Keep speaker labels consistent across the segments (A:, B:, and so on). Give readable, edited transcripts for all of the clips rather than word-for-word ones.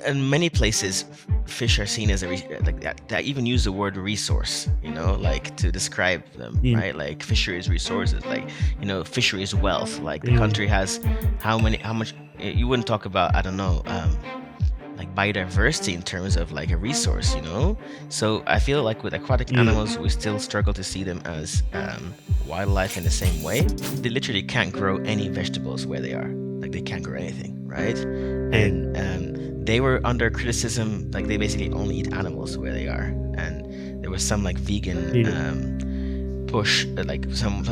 A: in many places, fish are seen as like that. That even use the word resource, like to describe them,
B: Mm,
A: right? Like fisheries resources, like fisheries wealth. Like the
B: mm,
A: country has how much. You wouldn't talk about, I don't know, like biodiversity in terms of like a resource. So I feel like with aquatic
B: mm,
A: animals, we still struggle to see them as wildlife in the same way. They literally can't grow any vegetables where they are. Like they can't grow anything, right?
B: yeah,
A: And they were under criticism. Like they basically only eat animals where they are. And there was some like vegan
B: yeah,
A: push, like some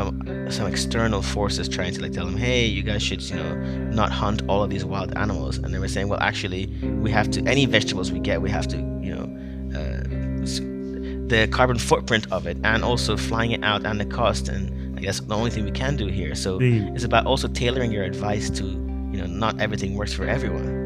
A: external forces trying to like tell them, hey, you guys should not hunt all of these wild animals. And they were saying, well, actually, we have to, any vegetables we get, we have to the carbon footprint of it, and also flying it out, and the cost, and I guess the only thing we can do here. So
B: mm,
A: it's about also tailoring your advice to not everything works for everyone.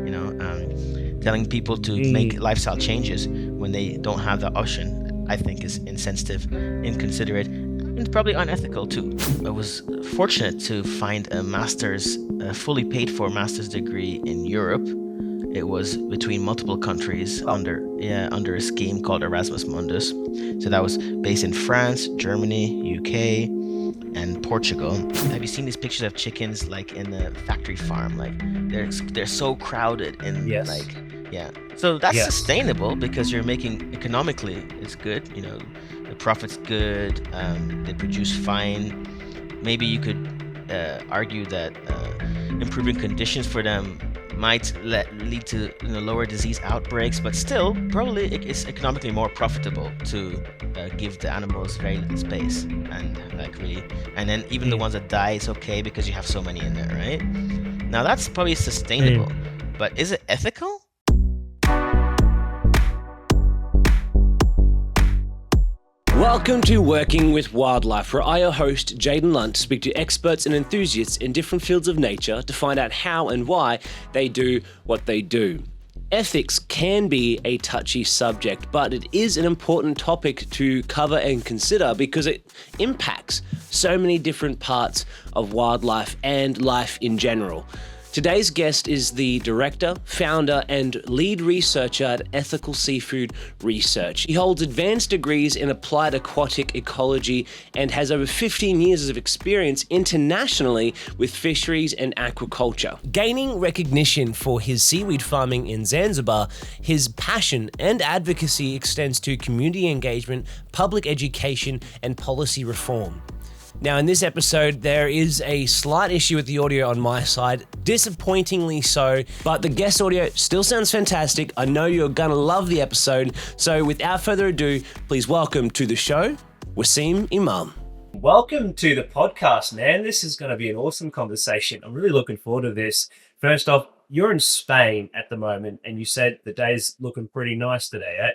A: Telling people to make
B: mm,
A: lifestyle changes when they don't have the option, I think, is insensitive, inconsiderate, and probably unethical too. I was fortunate to find a fully paid for master's degree in Europe. It was between multiple countries
B: oh,
A: under a scheme called Erasmus Mundus. So that was based in France, Germany, UK, and Portugal. Have you seen these pictures of chickens like in the factory farm? Like they're so crowded in
B: yes,
A: like, yeah. So that's
B: yes,
A: sustainable because you're making, economically it's good. The profit's good. They produce fine. Maybe you could argue that improving conditions for them might lead to lower disease outbreaks, but still probably it's economically more profitable to give the animals very little space, and like really, and then even the
B: mm,
A: ones that die, it's okay because you have so many in there, right? Now that's probably
B: mm.
A: sustainable, but is it ethical?
C: Welcome to Working with Wildlife, where I, your host, Jaden Lunt, speak to experts and enthusiasts in different fields of nature to find out how and why they do what they do. Ethics can be a touchy subject, but it is an important topic to cover and consider because it impacts so many different parts of wildlife and life in general. Today's guest is the director, founder, and lead researcher at Ethical Seafood Research. He holds advanced degrees in applied aquatic ecology and has over 15 years of experience internationally with fisheries and aquaculture. Gaining recognition for his seaweed farming in Zanzibar, his passion and advocacy extends to community engagement, public education, and policy reform. Now, in this episode, there is a slight issue with the audio on my side, disappointingly so, but the guest audio still sounds fantastic. I know you're gonna love the episode. So without further ado, please welcome to the show, Wasseem Emam. Welcome to the podcast, man. This is going to be an awesome conversation. I'm really looking forward to this. First off, you're in Spain at the moment, and you said the day's looking pretty nice today, eh?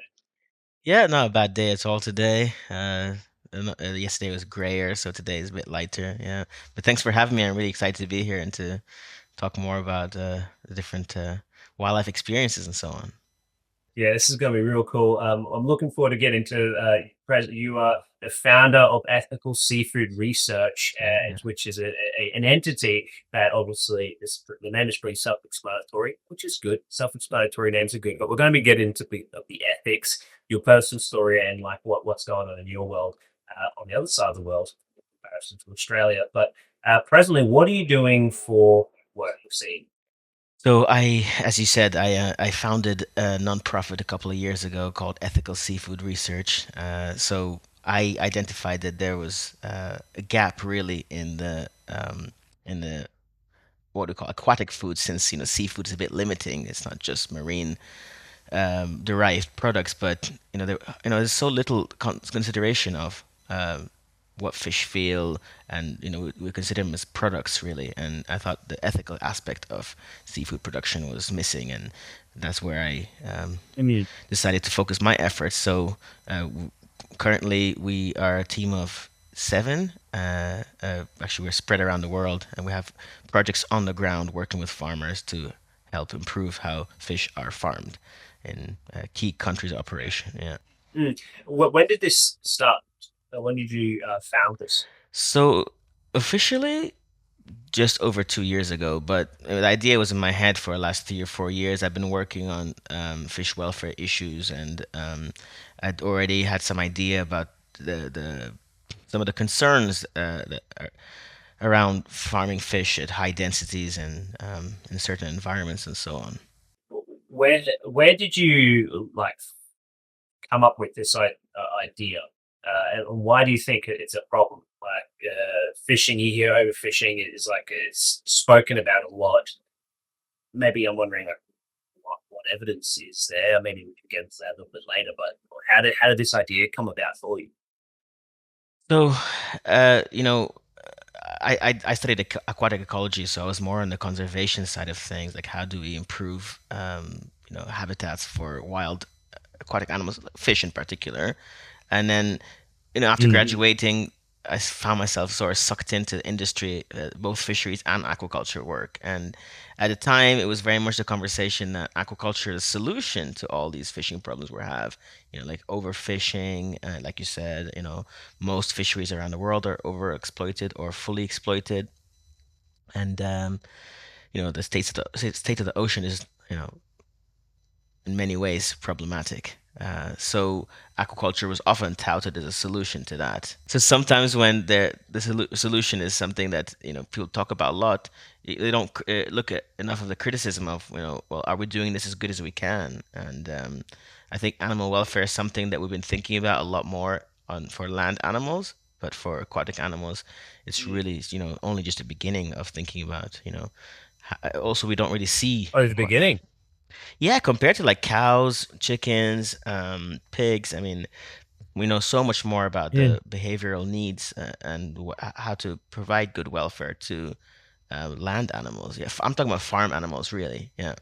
A: Yeah, not a bad day at all today. Yesterday was grayer, so today is a bit lighter. Yeah, but thanks for having me. I'm really excited to be here and to talk more about the different wildlife experiences and so on.
C: Yeah, this is going to be real cool. I'm looking forward to getting into. You are the founder of Ethical Seafood Research,
A: Yeah.
C: which is an entity that obviously the name is pretty self-explanatory, which is good. Self-explanatory names are good, but we're going to be getting into the ethics, your personal story, and like what's going on in your world on the other side of the world, in comparison to Australia. But presently, what are you doing for work? See.
A: So as you said, I founded a nonprofit a couple of years ago called Ethical Seafood Research. So I identified that there was a gap really in the what we call aquatic food, since seafood is a bit limiting. It's not just marine derived products, but there's so little consideration of what fish feel, and we consider them as products really. And I thought the ethical aspect of seafood production was missing, and that's where I
B: I mean,
A: decided to focus my efforts. So currently we are a team of seven. Actually, we're spread around the world, and we have projects on the ground working with farmers to help improve how fish are farmed in key countries of operation. Yeah.
C: Mm. When did this start? When did you found this?
A: So officially, just over 2 years ago, but the idea was in my head for the last 3 or 4 years. I've been working on fish welfare issues, and I'd already had some idea about the some of the concerns that are around farming fish at high densities and in certain environments and so on.
C: Where did you like come up with this idea? And why do you think it's a problem? Like fishing, you hear overfishing is like it's spoken about a lot. Maybe I'm wondering like what evidence is there. Maybe we can get into that a little bit later. But how did this idea come about for you?
A: So, you know, I studied aquatic ecology, so I was more on the conservation side of things, like how do we improve, habitats for wild aquatic animals, fish in particular. And then, after
C: Mm.
A: graduating, I found myself sort of sucked into the industry, both fisheries and aquaculture work. And at the time, it was very much the conversation that aquaculture is a solution to all these fishing problems we have. Like overfishing, like you said, most fisheries around the world are overexploited or fully exploited. And, the state of the ocean is, in many ways problematic. So aquaculture was often touted as a solution to that. So sometimes when the solution is something that people talk about a lot, they don't look at enough of the criticism of well, are we doing this as good as we can? And I think animal welfare is something that we've been thinking about a lot more on for land animals, but for aquatic animals, it's
C: Mm.
A: really only just the beginning of thinking about also we don't really see
C: Oh, the beginning.
A: yeah, compared to like cows, chickens, pigs, I mean, we know so much more about
C: Yeah.
A: the behavioral needs and how to provide good welfare to land animals. Yeah, I'm talking about farm animals, really. Yeah,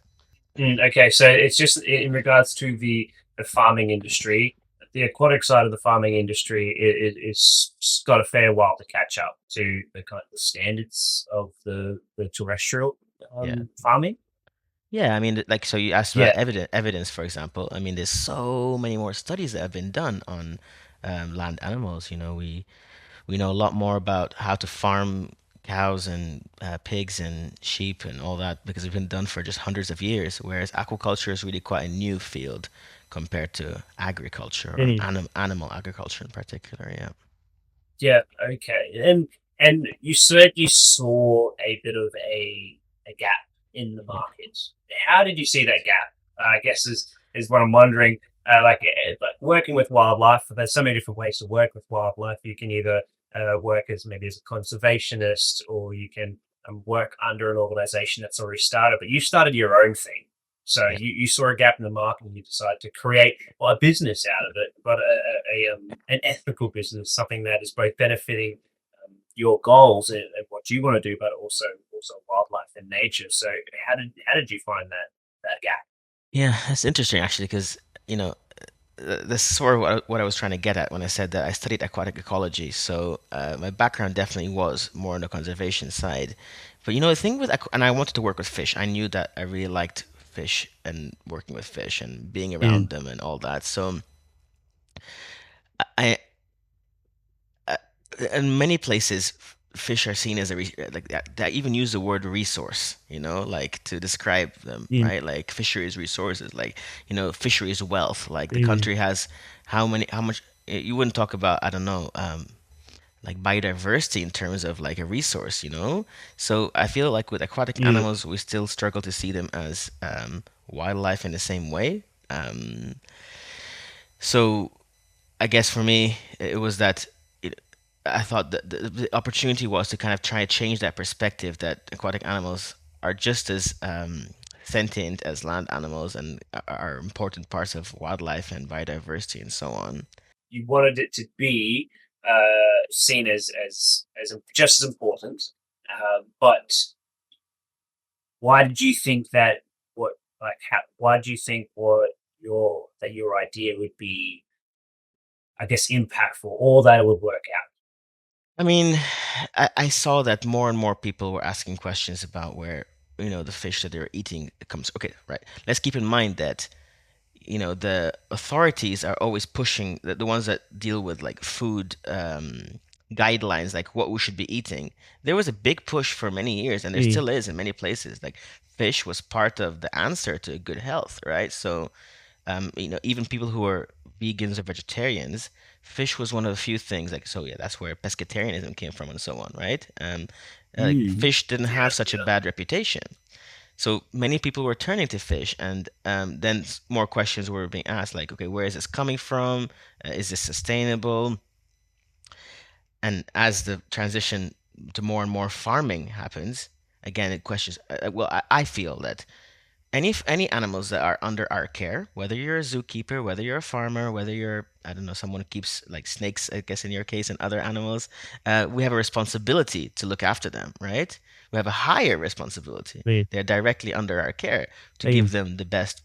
C: Okay, so it's just in regards to the farming industry. The aquatic side of the farming industry is got a fair while to catch up to the kind of the standards of the terrestrial
A: yeah,
C: farming.
A: yeah. I mean, like, so you asked about
C: Yeah.
A: evidence, for example. I mean, there's so many more studies that have been done on land animals. We know a lot more about how to farm cows and pigs and sheep and all that because it's been done for just hundreds of years, whereas aquaculture is really quite a new field compared to agriculture or
C: Mm.
A: animal agriculture in particular. Yeah.
C: Yeah, okay. And you said you saw a bit of a gap in the
A: Yeah.
C: market. How did you see that gap? I guess is what I'm wondering. Like working with wildlife, there's so many different ways to work with wildlife. You can either work as maybe as a conservationist, or you can work under an organization that's already started. But you started your own thing, so
A: Yeah.
C: you saw a gap in the market and you decided to create well, a business out of it, but an ethical business, something that is both benefiting your goals and what you want to do, but also wildlife and nature. So how did you find that gap?
A: Yeah, that's interesting actually, because you know this is sort of what I was trying to get at when I said that I studied aquatic ecology. So my background definitely was more on the conservation side. But the thing with and I wanted to work with fish. I knew that I really liked fish and working with fish and being around
C: Mm.
A: them and all that. So I, uh, in many places, fish are seen as like that. That even use the word resource, like to describe them,
C: Mm.
A: right? Like fisheries resources, like fisheries wealth. Like the
C: Mm.
A: country has how much. You wouldn't talk about, I don't know, like biodiversity in terms of like a resource, So I feel like with aquatic
C: Mm.
A: animals, we still struggle to see them as wildlife in the same way. So I guess for me, it was that I thought that the opportunity was to kind of try to change that perspective that aquatic animals are just as sentient as land animals and are important parts of wildlife and biodiversity and so on.
C: You wanted it to be seen as just as important, but why did you think that what like how why did you think what your idea would be, I guess, impactful or that it would work out?
A: I mean, I saw that more and more people were asking questions about where, the fish that they're eating comes. Okay, right. Let's keep in mind that, the authorities are always pushing the ones that deal with like food guidelines, like what we should be eating, there was a big push for many years, and there
B: Yeah.
A: still is in many places. Like fish was part of the answer to good health, right? So, even people who are vegans or vegetarians, fish was one of the few things. Like, so yeah, that's where pescatarianism came from, and so on, right? Like
B: Mm.
A: fish didn't have such a bad reputation. So many people were turning to fish, and then more questions were being asked, like, okay, where is this coming from? Is this sustainable? And as the transition to more and more farming happens, again, it questions. Well, I feel that any animals that are under our care, whether you're a zookeeper, whether you're a farmer, whether you're, I don't know, someone who keeps like snakes, I guess in your case, and other animals, we have a responsibility to look after them, right? We have a higher responsibility.
B: Yeah.
A: They're directly under our care to
B: Yeah.
A: give them the best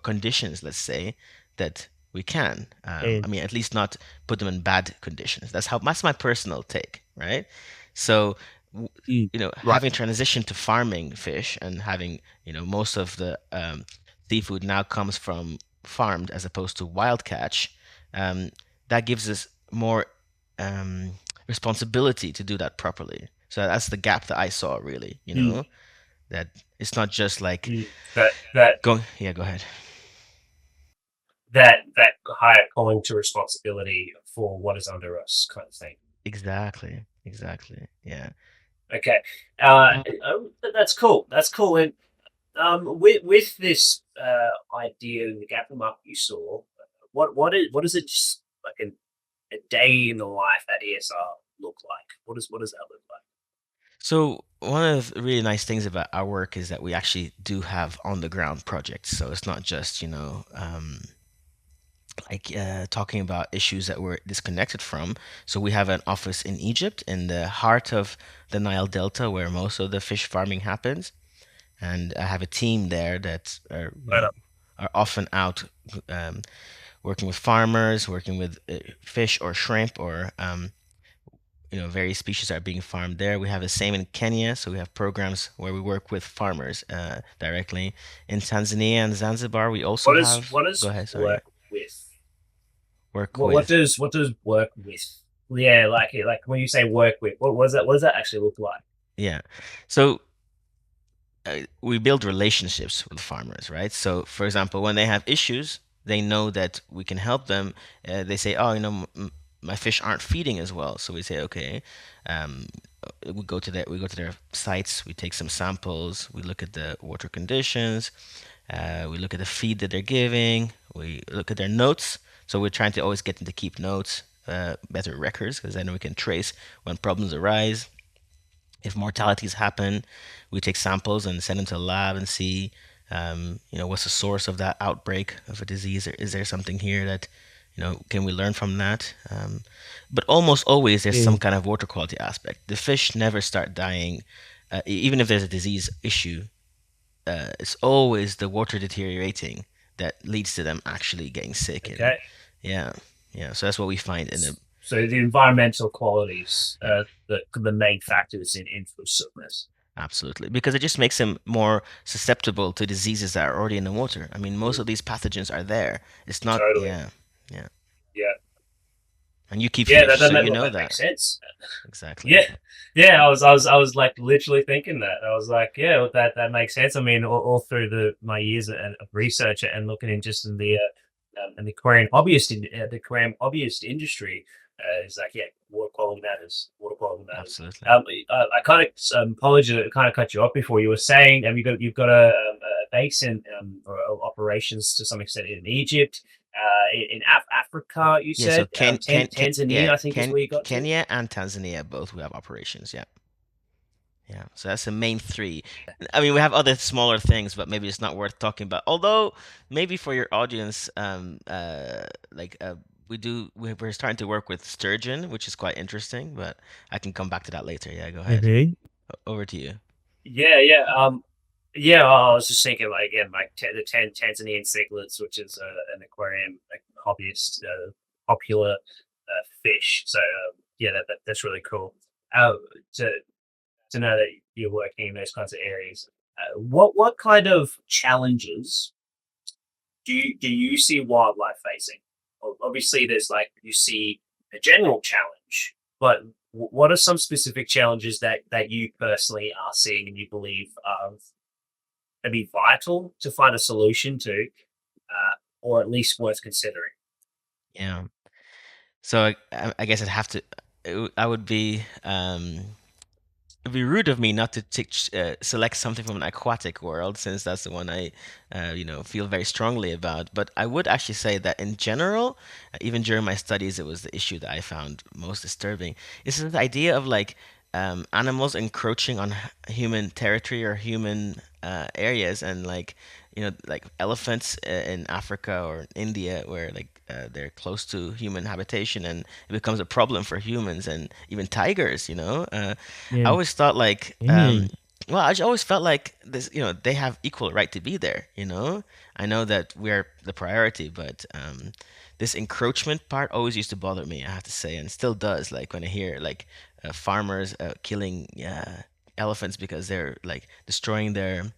A: conditions, let's say, that we can.
B: Yeah.
A: I mean, at least not put them in bad conditions. That's my personal take, right? So
B: Mm. Right.
A: having transitioned to farming fish and having, most of the seafood now comes from farmed as opposed to wild catch, um, that gives us more um, responsibility to do that properly. So that's the gap that I saw, really,
B: Mm.
A: that it's not just like
B: Mm. That
A: going, yeah, go ahead.
B: that higher calling to responsibility for what is under us, kind of thing.
A: Exactly, exactly. Yeah.
B: Okay, that's cool. That's cool. And with this idea and the gap mark you saw, what is it just like a day in the life at ESR look like? What does that look like?
A: So one of the really nice things about our work is that we actually do have on the ground projects. So it's not just, like talking about issues that we're disconnected from. So we have an office in Egypt, in the heart of the Nile Delta, where most of the fish farming happens, and I have a team there that are,
B: Right up.
A: are often out working with farmers, working with fish or shrimp or various species are being farmed there. We have the same in Kenya, so we have programs where we work with farmers directly. In Tanzania and Zanzibar, we also
B: What is
A: have.
B: what
A: Go
B: does
A: ahead, sorry.
B: work with?
A: Work
B: What
A: with.
B: does work with? Yeah, like when you say work with, what does that actually look like?
A: Yeah. So we build relationships with farmers, right? So, for example, when they have issues, they know that we can help them. They say, "Oh, my fish aren't feeding as well." So we say, "Okay." Um, we go to their sites. We take some samples. We look at the water conditions. We look at the feed that they're giving. We look at their notes. So we're trying to always get them to keep notes, better records, because then we can trace when problems arise. If mortalities happen, we take samples and send them to a lab and see, what's the source of that outbreak of a disease. Or is there something here that, can we learn from that? But almost always there's
B: Yeah.
A: some kind of water quality aspect. The fish never start dying, even if there's a disease issue. It's always the water deteriorating that leads to them actually getting sick. And
B: Okay.
A: yeah, yeah. So that's what we find in the
B: So the environmental qualities,
A: yeah.
B: the main factors in food sickness.
A: Absolutely, because it just makes them more susceptible to diseases that are already in the water. I mean, most
B: Mm,
A: of these pathogens are there. It's not,
B: totally.
A: yeah, yeah.
B: Yeah.
A: And you keep
B: Yeah,
A: fish,
B: that that,
A: so
B: that,
A: you
B: well,
A: know
B: that
A: that.
B: makes sense.
A: Exactly.
B: Yeah, yeah. I was like literally thinking that. I was like, yeah, well, that makes sense. I mean, all through my years of research and looking in just in the Korean hobbyist industry, it's like, yeah, water quality matters. Water quality matters.
A: Absolutely.
B: I kind of apologize. I kind of cut you off before. You were saying, you've got a base or operations to some extent in Egypt, in Africa. You
A: Yeah, so
B: said Tanzania,
A: yeah,
B: I think is where you got to.
A: Kenya and Tanzania both we have operations, yeah. Yeah, so that's the main three. I mean, we have other smaller things, but maybe it's not worth talking about. Although, maybe for your audience, like we're starting to work with sturgeon, which is quite interesting, but I can come back to that later. Yeah, go ahead.
B: Okay.
A: Over to you.
B: Yeah, yeah. Yeah, I was just thinking like again, like the Tanzanian cichlids, which is an aquarium like, hobbyist, popular fish. So yeah, that's really cool. Uh, to to know that you're working in those kinds of areas. What kind of challenges do you see wildlife facing? Obviously, there's like you see a general challenge, But what are some specific challenges that you personally are seeing and you believe be vital to find a solution to, or at least worth considering?
A: Yeah. So I guess I'd have to. I would be. It'd be rude of me not to select something from an aquatic world, since that's the one I, feel very strongly about. But I would actually say that in general, even during my studies, it was the issue that I found most disturbing. Is this idea of like animals encroaching on human territory or human areas, and like elephants in Africa or India, where they're close to human habitation, and it becomes a problem for humans, and even tigers. I
D: Yeah.
A: always thought
D: Yeah.
A: well, I always felt like this, they have equal right to be there. I know that we're the priority, but this encroachment part always used to bother me, I have to say, and still does. Like when I hear farmers killing elephants because they're like destroying their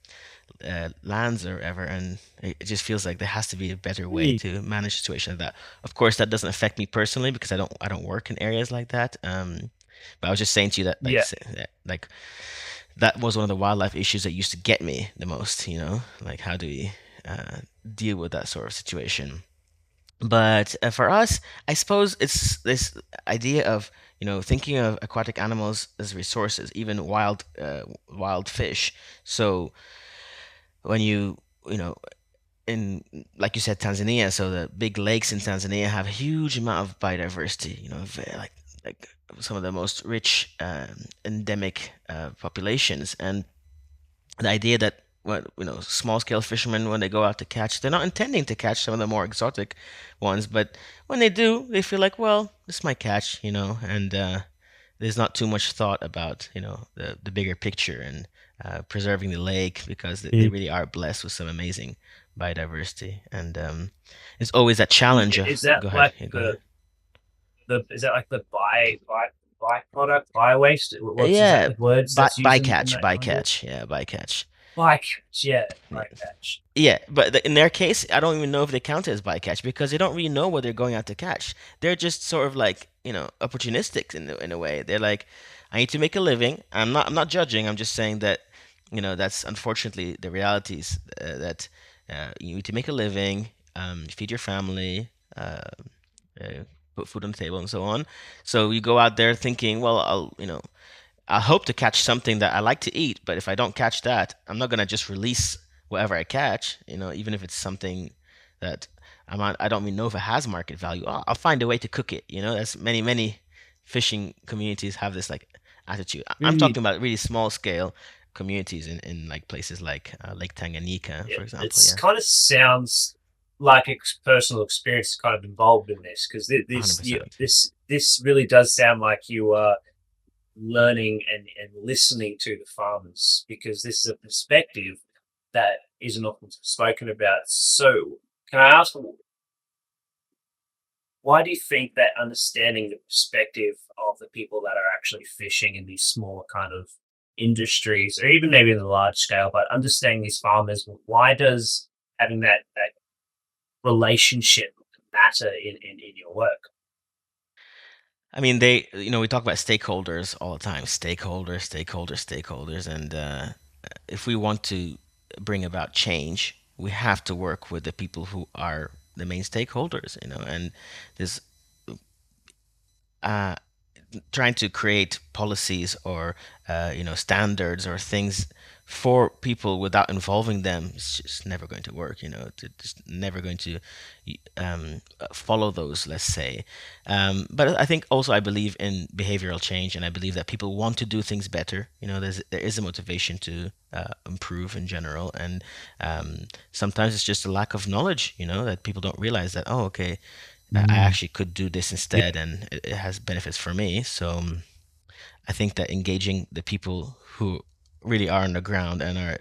A: lands or whatever, and it just feels like there has to be a better way
D: Yeah.
A: to manage a situation like that. Of course, that doesn't affect me personally because I don't work in areas like that. But I was just saying to you that
B: Yeah,
A: that was one of the wildlife issues that used to get me the most. Like how do we uh, deal with that sort of situation? But for us, I suppose it's this idea of thinking of aquatic animals as resources, even wild fish. So when you know in like you said, Tanzania, so the big lakes in Tanzania have a huge amount of biodiversity. Like some of the most rich endemic populations, and the idea that what small scale fishermen, when they go out to catch, they're not intending to catch some of the more exotic ones, but when they do, they feel like, well, this might catch, and there's not too much thought about the bigger picture, and preserving the lake, because they
D: Yeah.
A: really are blessed with some amazing biodiversity, and it's always that
B: and
A: challenge of
B: is that
A: go ahead,
B: like
A: yeah, go ahead.
B: the is that like the byproduct, by waste? What's
A: Yeah,
B: exactly the words that's used in that context?
A: bycatch, yeah, bycatch.
B: Bycatch, yeah,
A: Yeah.
B: bycatch.
A: Yeah, but in their case, I don't even know if they count it as bycatch, because they don't really know what they're going out to catch. They're just sort of like, opportunistic in a way. They're like, I need to make a living. I'm not judging. I'm just saying that, that's unfortunately the realities, that you need to make a living, feed your family, uh, put food on the table, and so on. So you go out there thinking, well, I hope to catch something that I like to eat, but if I don't catch that, I'm not gonna just release whatever I catch. Even if it's something that I don't even know if it has market value. I'll find a way to cook it. That's many fishing communities have this like attitude. I'm
D: Yeah.
A: talking about really small scale communities in like places like Lake Tanganyika,
B: Yeah,
A: for example.
B: it's
A: Yeah,
B: kind of sounds like personal experience kind of involved in this because this
A: 100%.
B: this really does sound like you are learning and listening to the farmers because this is a perspective that isn't often spoken about. So, can I ask, why do you think that understanding the perspective of the people that are actually fishing in these smaller kind of industries, or even maybe in the large scale, but understanding these farmers, why does having that relationship matter in your work?
A: I mean, we talk about stakeholders all the time. Stakeholders, and if we want to bring about change, we have to work with the people who are the main stakeholders. And there's uh, trying to create policies or standards or things for people without involving them is just never going to work. It's just never going to follow those, let's say. But I think also I believe in behavioral change, and I believe that people want to do things better. There is a motivation to improve in general, and sometimes it's just a lack of knowledge. That people don't realize that, oh, okay, I
D: Yeah.
A: actually could do this
D: Yeah.
A: instead, and it has benefits for me. So I think that engaging the people who really are on the ground and are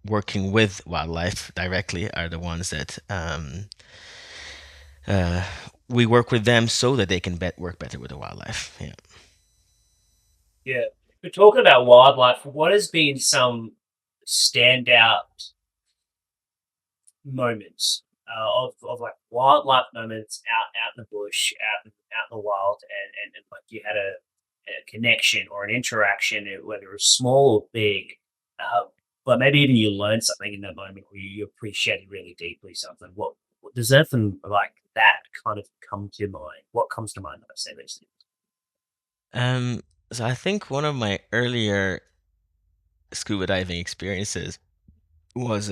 A: working with wildlife directly are the ones that uh, we work with them so that they can work better with the wildlife. Yeah.
B: Yeah, we're talking about wildlife. What has been some standout moments of like wildlife moments out in the bush, out in the wild, and like you had a connection or an interaction, whether it's small or big. Uh, but maybe even you learn something in that moment, or you appreciate it really deeply. Something. What does anything like that kind of come to your mind? What comes to mind when I say these things?
A: Um, so I think one of my earlier scuba diving experiences was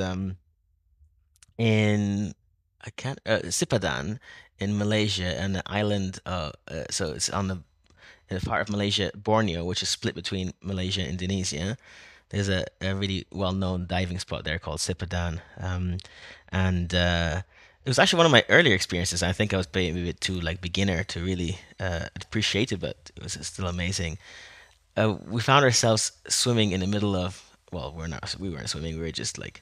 A: in I can't Sipadan in Malaysia, and the island. So it's on the in a part of Malaysia, Borneo, which is split between Malaysia and Indonesia. There's a really well-known diving spot there called Sipadan, and it was actually one of my earlier experiences. I think I was maybe a bit too like beginner to really appreciate it, but it was still amazing. We found ourselves swimming in the middle of, well, we weren't swimming, we were just like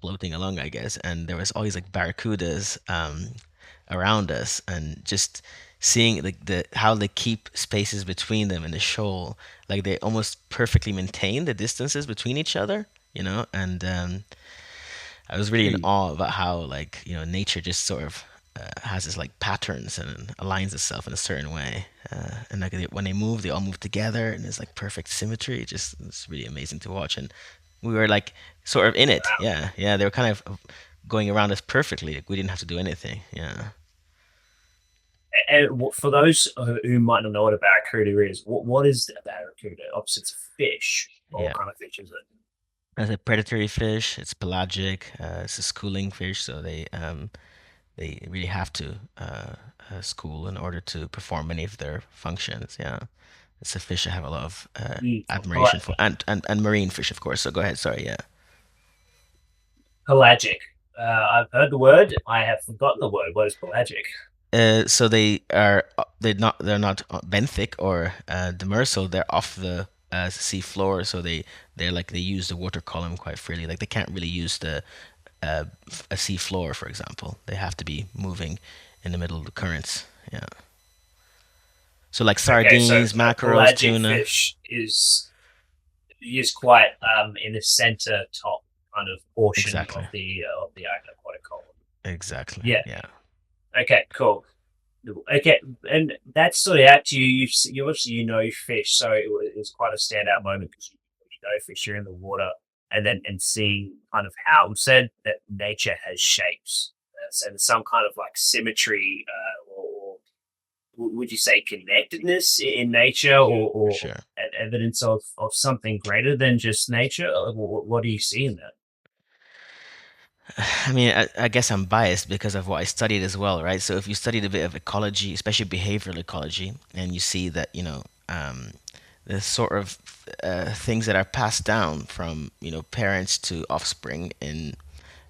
A: floating along, I guess, and there was always like barracudas around us, and just seeing like the how they keep spaces between them in the shoal, like they almost perfectly maintain the distances between each other, and I was really in
B: Mm.
A: awe about how, like, nature just sort of has this like patterns and aligns itself in a certain way. And like when they move, they all move together, and it's like perfect symmetry. It's really amazing to watch. And we were like sort of in it.
B: Wow.
A: Yeah, yeah. They were kind of going around us perfectly. Like we didn't have to do anything. Yeah.
B: And for those who might not know what a barracuda is, what is a barracuda? Obviously, it's a fish. What
A: Yeah.
B: kind of fish is it?
A: As a predatory fish, it's pelagic. It's a schooling fish, so they really have to school in order to perform many of their functions. Yeah. It's a fish I have a lot of
B: Mm.
A: admiration for, and marine fish, of course. So go ahead. Sorry. Yeah.
B: Pelagic. I've heard the word. I have forgotten the word. What is pelagic?
A: So they're not benthic or demersal. They're off the sea floor, so they're like they use the water column quite freely. Like they can't really use uh, a sea floor, for example. They have to be moving in the middle of the currents. Yeah. So like
B: Okay, so
A: sardines,
B: a
A: mackerels,
B: pelagic
A: tuna.
B: fish is quite in the center top kind of portion
A: Exactly.
B: of the aquatic column.
A: Exactly.
B: Yeah.
A: Yeah.
B: Okay. Cool. Okay, and that stood out to you. You obviously fish, so it was quite a standout moment because you know fish are in the water, and then and seeing kind of how it said that nature has shapes, and some kind of like symmetry, or would you say connectedness in nature,
A: For
B: or
A: sure.
B: evidence of something greater than just nature? What do you see in that?
A: I mean, I guess I'm biased because of what I studied as well, right? So if you studied a bit of ecology, especially behavioral ecology, and you see that, the sort of things that are passed down from, parents to offspring in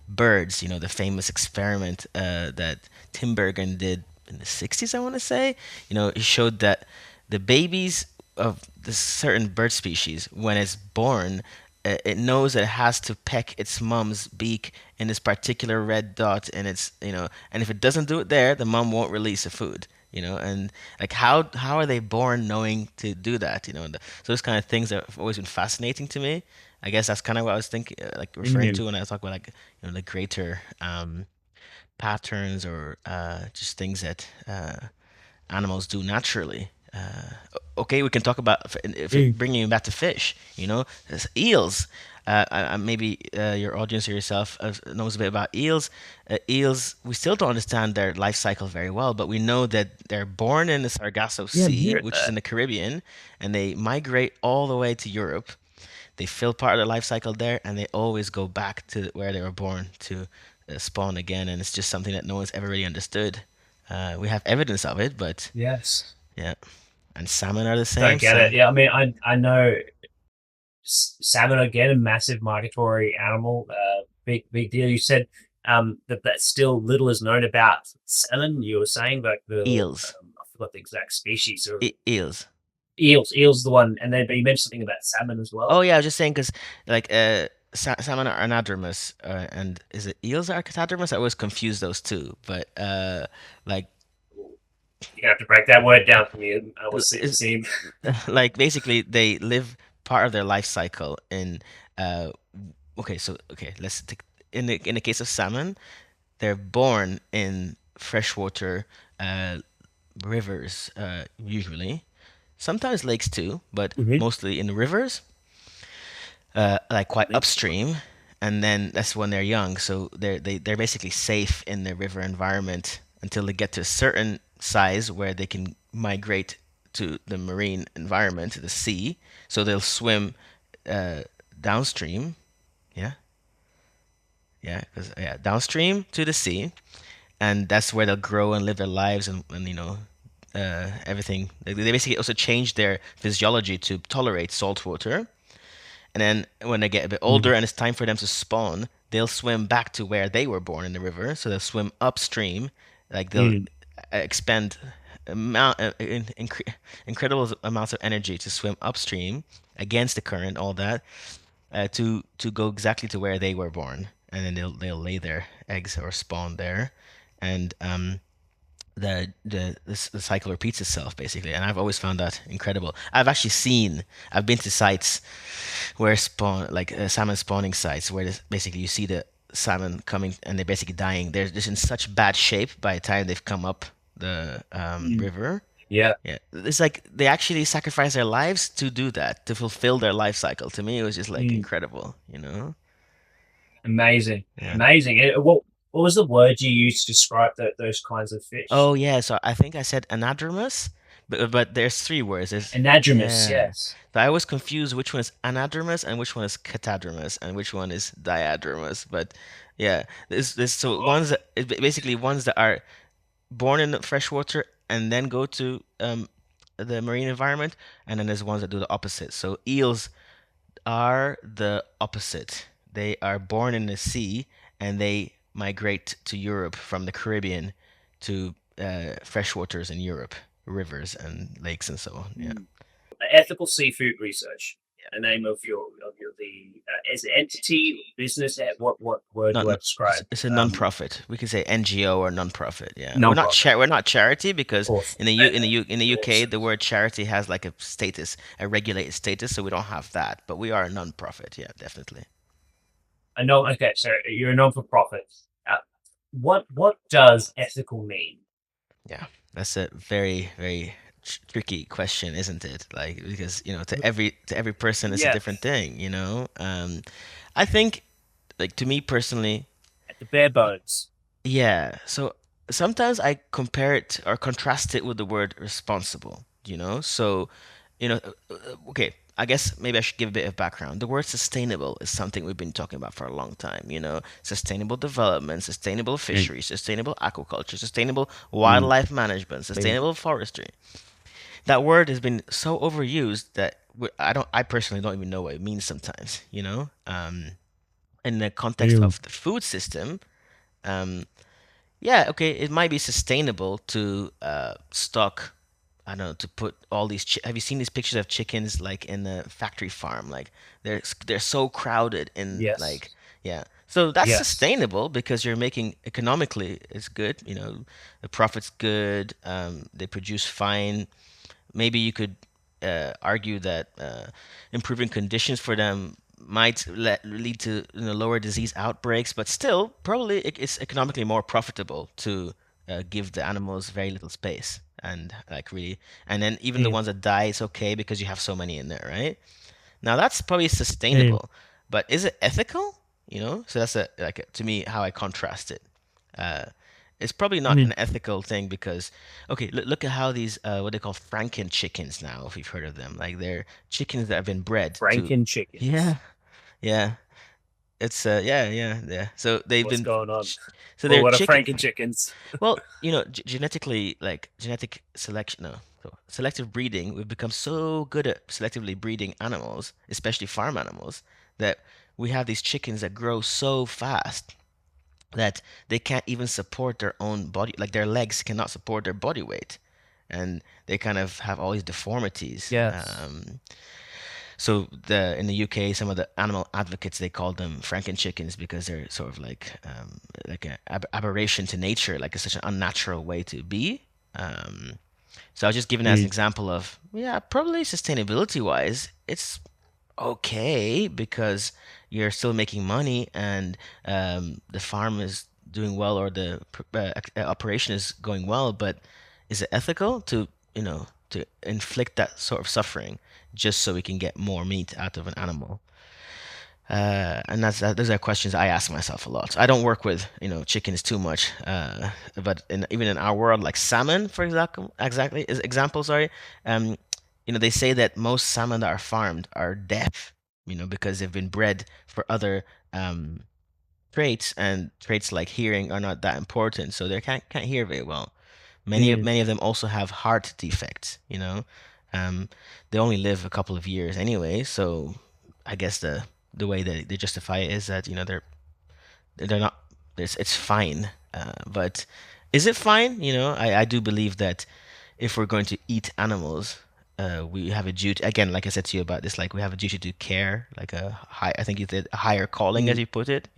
A: birds, the famous experiment that Tim Bergen did in the 60s, I want to say, he showed that the babies of this certain bird species, when it's born, it knows that it has to peck its mom's beak in this particular red dot, and and if it doesn't do it there, the mom won't release the food. And like how are they born knowing to do that? So those kind of things have always been fascinating to me. I guess that's kind of what I was thinking, like referring
B: Mm.
A: to when I was talking about like the greater patterns or just things that animals do naturally. Okay, we can talk about if it,
B: Mm.
A: bringing it back to fish. Eels. Maybe your audience or yourself knows a bit about eels. Eels, we still don't understand their life cycle very well, but we know that they're born in the Sargasso
B: Yeah, I've
A: Sea,
B: heard
A: which is in
B: that.
A: the Caribbean, and they migrate all the way to Europe. They fill part of their life cycle there, and they always go back to where they were born to spawn again. And it's just something that no one's ever really understood. We have evidence of it, but
B: Yes.
A: yeah. And salmon are the
B: Don't
A: same.
B: get it.
A: Salmon,
B: Yeah, I mean, I know salmon again, a massive migratory animal. Big deal. You said that still little is known about salmon. You were saying like
A: eels,
B: I forgot the exact species or
A: eels.
B: eels. Eels the one, and then but you mentioned something about salmon as
A: Oh
B: well.
A: yeah, I was just saying because like salmon are anadromous, and is it eels are catadromous? I always confuse those two, but like
B: You have to break that word down for me. I was
A: is
B: seeing.
A: like basically they live part of their life cycle in uh okay, let's take in the case of salmon, they're born in freshwater uh rivers usually. sometimes lakes too, but
B: Mhm.
A: mostly in rivers, like quite upstream. And then that's when they're young, so they're basically safe in the river environment until they get to a certain size where they can migrate to the marine environment, to the sea. So they'll swim uh, downstream. Yeah, yeah, 'cause, yeah, downstream to the sea, and that's where they'll grow and live their lives, and everything. They basically also change their physiology to tolerate salt water. And then when they get a bit older
B: Mm.
A: and it's time for them to spawn, they'll swim back to where they were born in the river. So they'll swim upstream, like they'll
B: Mm.
A: expend amount, incredible amounts of energy to swim upstream against the current, all that, to go exactly to where they were born, and then they'll lay their eggs or spawn there, and the cycle repeats itself basically. And I've always found that incredible. I've been to sites where spawn like salmon spawning sites where basically you see the salmon coming and they're basically dying. They're just in such bad shape by the time they've come up the
B: Mm.
A: river.
B: Yeah,
A: Yeah, it's like they actually sacrifice their lives to do that, to fulfill their life cycle. To me, it was just like
B: mm.
A: incredible, you know?
B: Amazing,
A: Yeah.
B: amazing. What was the word you used to describe those kinds of fish?
A: Oh yeah, so I think I said anadromous, but there's three words. There's
B: Anadromous,
A: yeah.
B: yes.
A: So I always confuse which one is anadromous and which one is catadromous and which one is diadromous. But yeah, there's so
B: Oh,
A: basically ones that are born in the freshwater and then go to the marine environment, and then there's ones that do the opposite. So eels are the opposite. They are born in the sea and they migrate to Europe from the Caribbean to freshwaters in Europe, rivers and lakes and so on. Yeah.
B: mm. Ethical seafood research. The name of your the as an entity business. What word
A: Not,
B: do I
A: not
B: describe?
A: it's a non-profit. We could say NGO or non-profit. Yeah,
B: Non-profit,
A: we're not charity
B: of
A: because
B: course.
A: In the UK
B: Awesome.
A: the word charity has like a status, a regulated status, so we don't have that. But we are a non-profit. Yeah, definitely.
B: I know. Okay, so you're a non-for-profit. What does ethical mean?
A: Yeah, that's a very tricky question, isn't it? Like because to every person it's a
B: Yeah,
A: different thing. I think like to me personally,
B: at the bare bones.
A: yeah. So sometimes I compare it or contrast it with the word responsible. So okay. I guess maybe I should give a bit of background. The word sustainable is something we've been talking about for a long time. Sustainable development, sustainable
B: Mm,
A: fisheries, sustainable aquaculture, sustainable
B: mm,
A: wildlife management,
B: mm,
A: sustainable forestry. That word has been so overused that I personally don't even know what it means sometimes. In the context
B: mm.
A: of the food system, um, yeah, okay, it might be sustainable to stock. I don't know, to put all these. Have you seen these pictures of chickens like in the factory farm? Like they're so crowded in
B: Yes,
A: like yeah. So that's
B: yes.
A: sustainable because you're making economically it's good. The profit's good. They produce fine. Maybe you could argue that improving conditions for them might lead to lower disease outbreaks, but still, probably it's economically more profitable to give the animals very little space and like really, and then even the
B: Mm,
A: ones that die, it's okay because you have so many in there, right? Now that's probably
B: mm,
A: sustainable, but is it ethical? So that's to me how I contrast it. Uh, it's probably not
B: mm.
A: an ethical thing because, okay, look at how these what they call Franken chickens now, if you've heard of them. Like they're chickens that have been bred to.
B: Franken
A: Yeah,
B: chickens.
A: yeah. It's yeah. So they've
B: What's
A: been,
B: going on?
A: so
B: Well,
A: they're
B: what are
A: chicken.
B: Franken chickens?
A: Well, genetically, like genetic selection, no, so selective breeding, we've become so good at selectively breeding animals, especially farm animals, that we have these chickens that grow so fast that they can't even support their own body, like their legs cannot support their body weight. And they kind of have all these deformities.
B: Yes.
A: So in the UK, some of the animal advocates they call them Franken chickens because they're sort of like an aberration to nature, like it's such an unnatural way to be. Um, so I was just giving that as an
B: Mm,
A: example of yeah, probably sustainability wise, it's okay because you're still making money and the farm is doing well or the operation is going well, but is it ethical to to inflict that sort of suffering just so we can get more meat out of an animal? And those are questions I ask myself a lot. I don't work with chickens too much, but even in our world, like salmon, for example, sorry, um, they say that most salmon that are farmed are deaf, because they've been bred for other um, traits, and traits like hearing are not that important, so they can't hear very well.
C: Mm.
A: Many of them also have heart defects. Um, they only live a couple of years anyway, so I guess the way that they justify it is that they're not it's fine. But is it fine? I do believe that if we're going to eat animals, we have a duty, again, like I said to you about this, like we have a duty to care, like a high, I think you said a higher calling, as
C: Mm.
A: you put it.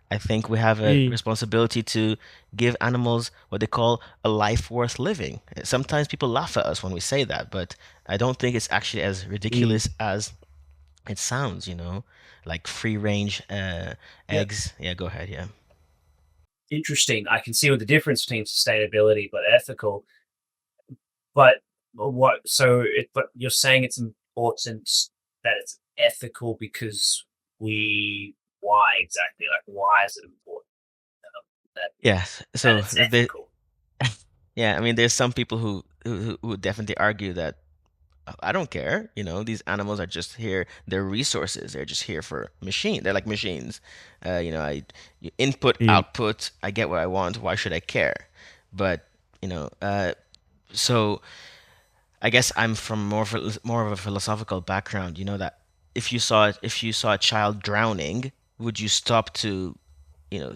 A: I think we have a
C: Mm.
A: responsibility to give animals what they call a life worth living. Sometimes people laugh at us when we say that, but I don't think it's actually as
C: Mm.
A: ridiculous as it sounds. Like free range
B: Yeah,
A: eggs. Yeah, go ahead. Yeah.
B: interesting. I can see what the difference between sustainability but ethical. But what? So, but you're saying it's important that it's ethical because we. Why exactly? Like, why is it important that
A: Yes.
B: that
A: So
B: it's ethical?
A: yeah, I mean, there's some people who would definitely argue that I don't care. These animals are just here. They're resources. They're just here for machine. They're like machines. Input,
C: Mm.
A: output. I get what I want. Why should I care? But you know, uh, so I guess I'm from more of a philosophical background. You know that if you saw a child drowning, would you stop to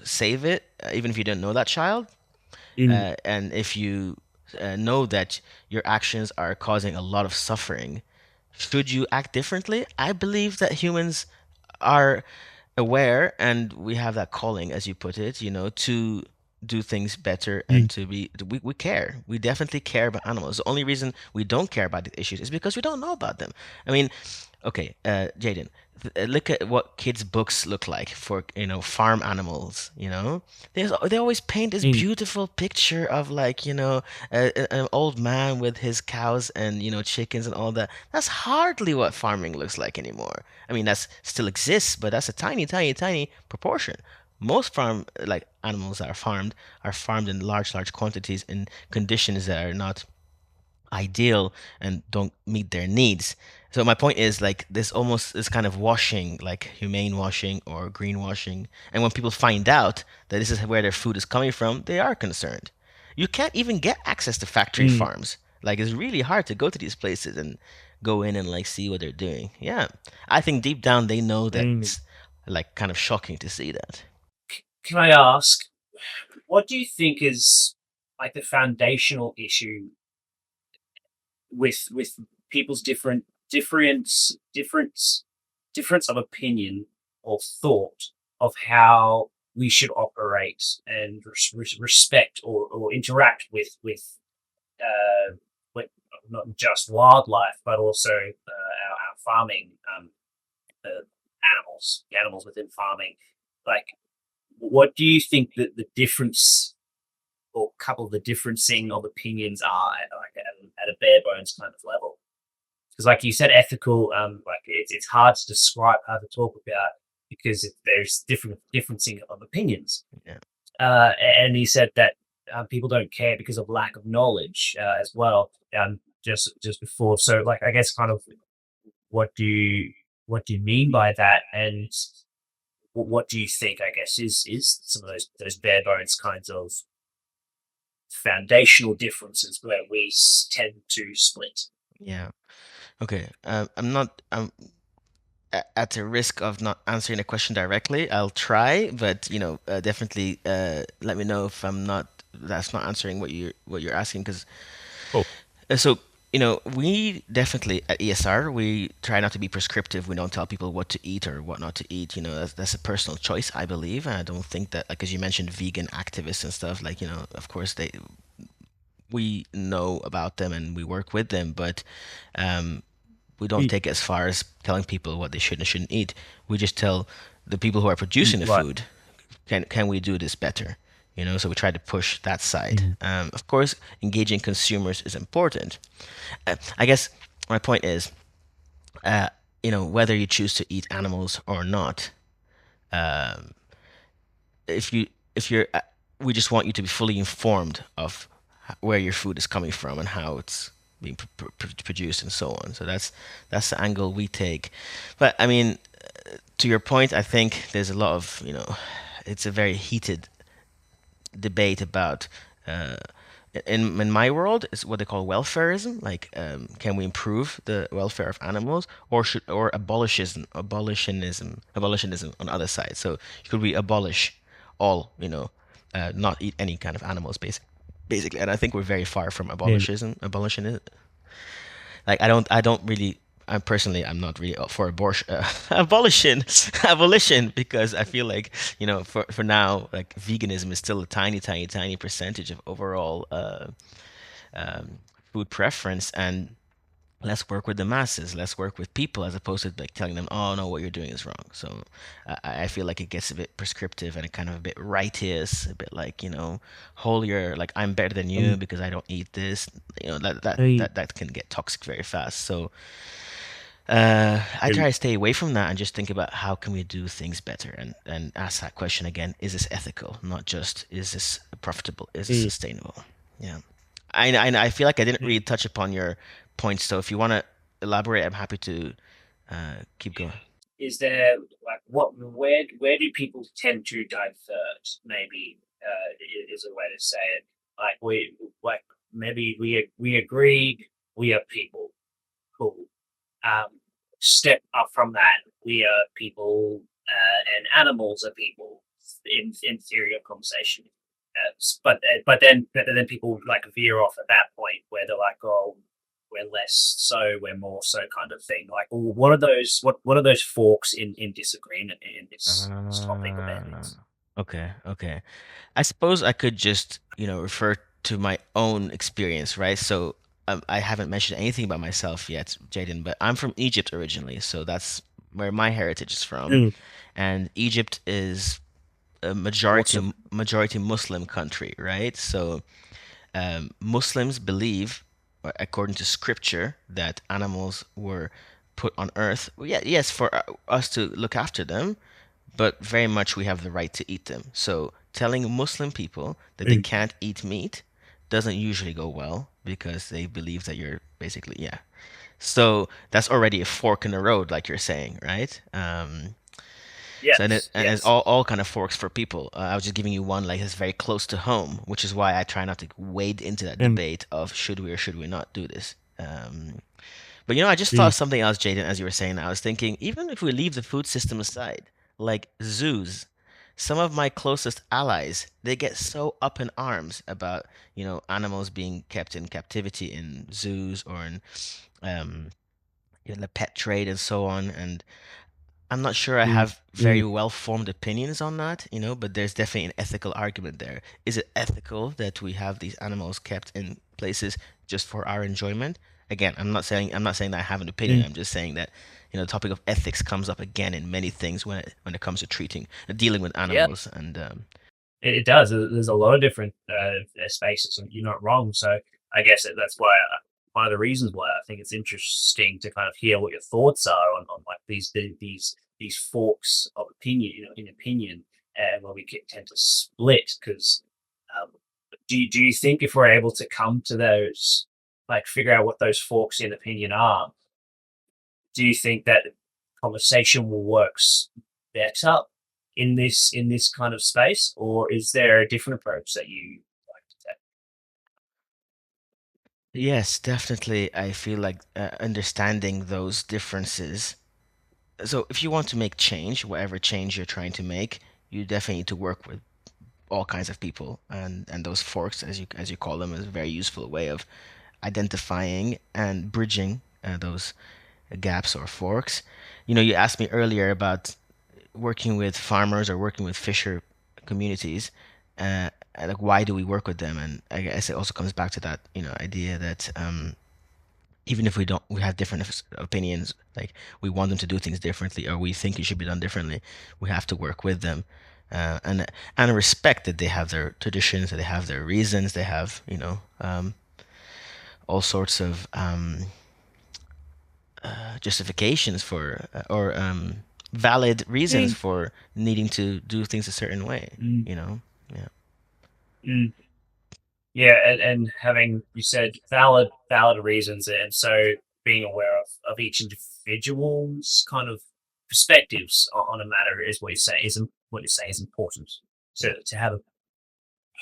A: save it, even if you don't know that child?
C: Mm.
A: And if you know that your actions are causing a lot of suffering, should you act differently? I believe that humans are aware, and we have that calling, as you put it, to do things better, and
C: Mm.
A: to be we care. We definitely care about animals. The only reason we don't care about the issues is because we don't know about them. I mean, okay, Jaden, look at what kids' books look like for farm animals. They always paint this
C: Mm.
A: beautiful picture of, like, an old man with his cows and chickens and all that. That's hardly what farming looks like anymore. I mean, that still exists, but that's a tiny, tiny, tiny proportion. Most farm like animals that are farmed in large quantities in conditions that are not ideal and don't meet their needs. So my point is, like, this almost is kind of washing, like humane washing or greenwashing. And when people find out that this is where their food is coming from, they are concerned. You can't even get access to factory
C: Mm.
A: farms. Like, it's really hard to go to these places and go in and like see what they're doing. Yeah. I think deep down they know that
C: Mm.
A: it's like kind of shocking to see that.
B: Can I ask, what do you think is like the foundational issue with people's difference of opinion or thought of how we should operate and respect or interact with not just wildlife but also our farming the animals within farming. Like, what do you think that the difference or couple of the differencing of opinions are at a bare bones kind of level? Because, like you said, ethical, like it's hard to describe, hard to talk about because there's differencing of opinions.
A: Yeah.
B: And he said that people don't care because of lack of knowledge as well. Just before, so like I guess kind of what do you what do you mean by that, and what do you think? I guess is some of those bare bones kinds of foundational differences where we tend to split.
A: Yeah. Okay. I'm not. At the risk of not answering the question directly, I'll try, but definitely let me know if that's not answering what you're asking, because
C: Oh.
A: so we definitely at ESR, we try not to be prescriptive. We don't tell people what to eat or what not to eat. That's a personal choice, I believe, and I don't think that, like, as you mentioned, vegan activists and stuff, like, of course we know about them and we work with them, but um, we don't
C: Mm.
A: take it as far as telling people what they should and shouldn't eat. We just tell the people who are producing the
B: Right.
A: food, can we do this better? So we try to push that side.
C: Mm.
A: Of course, engaging consumers is important. I guess my point is, uh, whether you choose to eat animals or not, um, if you if you're we just want you to be fully informed of where your food is coming from and how it's being produced and so on. So that's the angle we take. But I mean, to your point, I think there's a lot of, it's a very heated debate about, uh, in my world, is what they call welfareism. Like, can we improve the welfare of animals, or abolitionism on the other side? So should we abolish all, not eat any kind of animals, basically? And I think we're very far from
C: Yeah.
A: abolitionism. Like, I don't really. I'm not really up for abortion, abolition, because I feel like, for now, like, veganism is still a tiny, tiny, tiny percentage of overall, um, food preference. And let's work with the masses, let's work with people, as opposed to like telling them, oh no, what you're doing is wrong. So I feel like it gets a bit prescriptive and a kind of a bit righteous, a bit like, holier, like I'm better than you
C: Um,
A: because I don't eat this. That that
C: I,
A: that that can get toxic very fast. So I
C: um,
A: try to stay away from that and just think about how can we do things better, and ask that question again: Is this ethical? Not just is this profitable? Is this
C: mm,
A: sustainable? Yeah. I feel like I didn't
C: mm.
A: really touch upon your points, so if you want to elaborate, I'm happy to keep going.
B: Is there like what where do people tend to divert? Maybe is a way to say it. Like we like maybe we agree we are people, cool. Um, Step up from that, we are people, and animals are people in theory of conversation. But then people like veer off at that point where they're like, oh, we're less so, we're more so, kind of thing. Like, what are those? What are those forks in disagreement in this topic of
A: Uh,
B: ethics?
A: okay, okay. I suppose I could just, refer to my own experience, right? So, I haven't mentioned anything about myself yet, Jaden, but I'm from Egypt originally, so that's where my heritage is from.
C: Mm.
A: And Egypt is a
C: Awesome.
A: majority Muslim country, right? So, Muslims believe, according to scripture, that animals were put on earth. Well, yeah, yes, for us to look after them, but very much we have the right to eat them. So telling Muslim people that they
C: Mm.
A: can't eat meat doesn't usually go well, because they believe that you're basically, yeah. So that's already a fork in the road, like you're saying, right? So,
B: Yes,
A: and it's
B: yes.
A: all kind of forks for people. I was just giving you one like that's very close to home, which is why I try not to wade into that
C: Um,
A: debate of should we or should we not do this. But I just thought
C: mm.
A: of something else, Jaden, as you were saying. I was thinking, even if we leave the food system aside, like zoos, some of my closest allies, they get so up in arms about, animals being kept in captivity in zoos, or in, um, the pet trade and so on. And I'm not sure I
C: Mm.
A: have very
C: Mm.
A: well-formed opinions on that, but there's definitely an ethical argument there. Is it ethical that we have these animals kept in places just for our enjoyment? Again, I'm not saying that I have an opinion.
C: Mm.
A: I'm just saying that, the topic of ethics comes up again in many things when it comes to dealing with
B: Yeah,
A: animals, and
B: it does. There's a lot of different spaces, and you're not wrong. So I guess that's why one of the reasons why I think it's interesting to kind of hear what your thoughts are on like these forks of opinion, in opinion, and where we tend to split. Because um, do you think if we're able to come to those, like figure out what those forks in opinion are, do you think that conversation will better in this kind of space, or is there a different approach that you like to take?
A: yes, definitely. I feel like, understanding those differences. So, if you want to make change, whatever change you're trying to make, you definitely need to work with all kinds of people, and those forks, as you call them, is a very useful way of identifying and bridging, those gaps or forks. You asked me earlier about working with farmers or working with fisher communities, and like, why do we work with them? And I guess it also comes back to that, idea that, even if we have different opinions, like we want them to do things differently, or we think it should be done differently, we have to work with them. and respect that they have their traditions, that they have their reasons, they have all sorts of justifications for or valid reasons
B: Mm,
A: for needing to do things a certain way.
B: mm,
A: You know, yeah,
B: mm. Yeah, and having you said valid reasons, and so being aware of each individual's kind of perspectives on a matter is what you say is important
A: yeah.
B: to have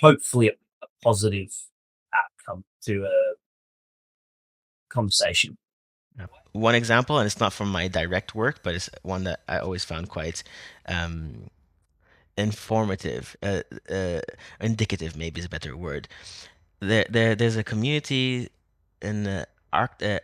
B: hopefully a positive outcome to a conversation.
A: Yeah. One example, and it's not from my direct work, but it's one that I always found quite um, informative, indicative, maybe is a better word. There's a community in the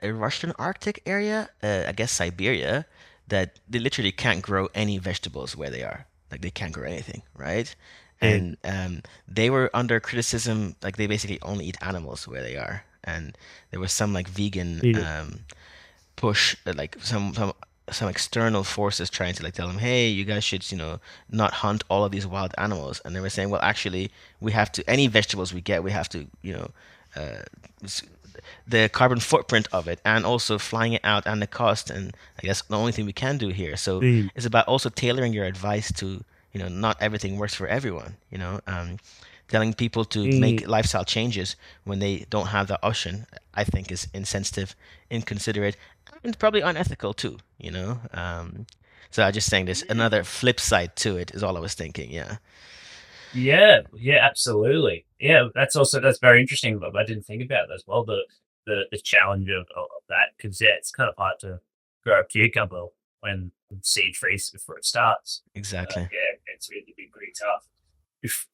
A: Russian Arctic area, I guess Siberia, that they literally can't grow any vegetables where they are. Like they can't grow anything, right?
B: Mm,
A: And they were under criticism, like they basically only eat animals where they are. And there was some like vegan
B: mm,
A: push, like some external forces trying to like tell them, hey, you guys should, not hunt all of these wild animals. And they were saying, well, actually, we have to any vegetables we get, we have to, uh, the carbon footprint of it, and also flying it out and the cost. And I guess the only thing we can do here. So
B: mm,
A: it's about also tailoring your advice to, not everything works for everyone. Telling people to
B: mm.
A: make lifestyle changes when they don't have the option, I think is insensitive, inconsiderate, and probably unethical too. So I just saying this another flip side to it is all I was thinking. Yeah,
B: Yeah, yeah, absolutely. Yeah, that's very interesting. But I didn't think about that as well. The challenge of that because yeah, it's kind of hard to grow a cucumber when seed freezes before it starts.
A: exactly.
B: Yeah, it's really been pretty tough. If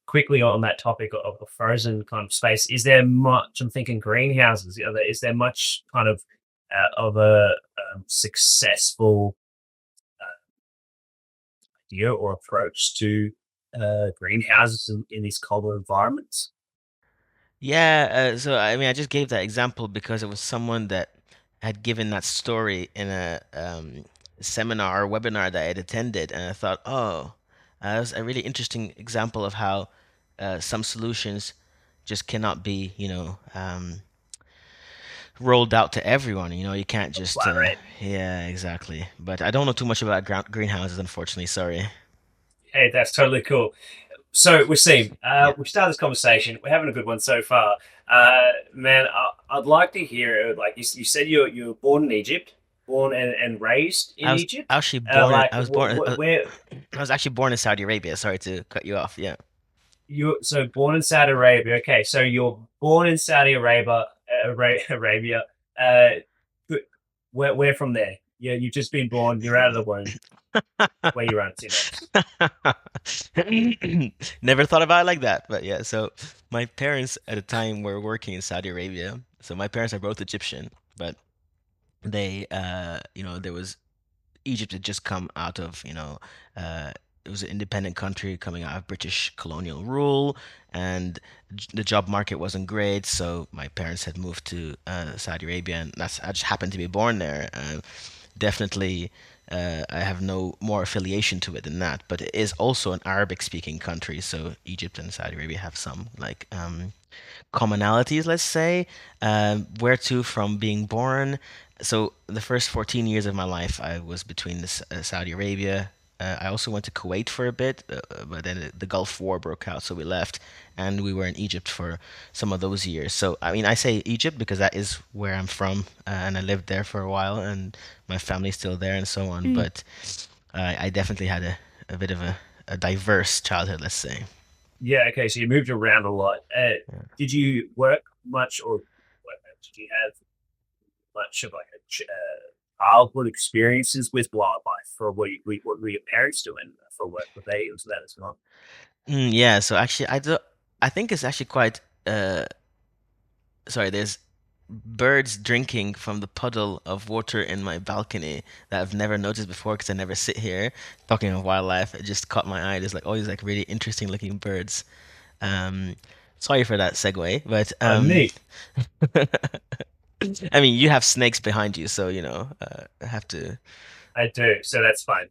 B: quickly on that topic of the frozen kind of space, is there much? I'm thinking greenhouses. Is there much kind of a successful idea or approach to greenhouses in these colder environments?
A: Yeah, so I mean, I just gave that example because it was someone that had given that story in a seminar or webinar that I had attended, and I thought, oh, that was a really interesting example of how some solutions just cannot be, rolled out to everyone. You can't just,
B: Flat rate.
A: yeah, exactly. But I don't know too much about greenhouses, unfortunately. Sorry.
B: Hey, that's totally cool. So, Waseem,
A: Yeah.
B: we started this conversation. We're having a good one so far. Man, I'd like to hear, like you said, you were born in Egypt, born and raised in
A: I was
B: Egypt.
A: actually born in,
B: Like,
A: I was born,
B: where
A: I was actually born in Saudi Arabia. Sorry to cut you off. Yeah.
B: you so born in Saudi Arabia. Okay, so you're born in Saudi Arabia. Arabia. Uh, good- where from there? Yeah, you've just been born. You're out of the womb. Where you run to next?
A: Never thought about it like that, but yeah. So my parents at the time were working in Saudi Arabia. So my parents are both Egyptian, but there was Egypt had just come out of, it was an independent country coming out of British colonial rule, and the job market wasn't great. So my parents had moved to Saudi Arabia, and I just happened to be born there. Definitely, I have no more affiliation to it than that. But it is also an Arabic-speaking country, so Egypt and Saudi Arabia have some like commonalities, let's say. Where to from being born. So the first 14 years of my life, I was between Saudi Arabia. I also went to Kuwait for a bit, but then the Gulf War broke out, so we left, and we were in Egypt for some of those years. So I mean, I say Egypt because that is where I'm from, and I lived there for a while, and my family's still there, and so on. But I definitely had a bit of a diverse childhood, let's say.
B: Yeah, okay, so you moved around a lot. Did you work much, or did you have much of like childhood experiences with wildlife, or what were your parents doing for work? Were they into that as well?
A: Yeah, so actually, I think it's actually quite. Sorry, there's birds drinking from the puddle of water in my balcony that I've never noticed before because I never sit here. Talking of wildlife, it just caught my eye. There's like all these like really interesting looking birds. Um, Sorry for that segue, but
B: Neat.
A: I mean, you have snakes behind you, so I have to.
B: I do, so that's fine.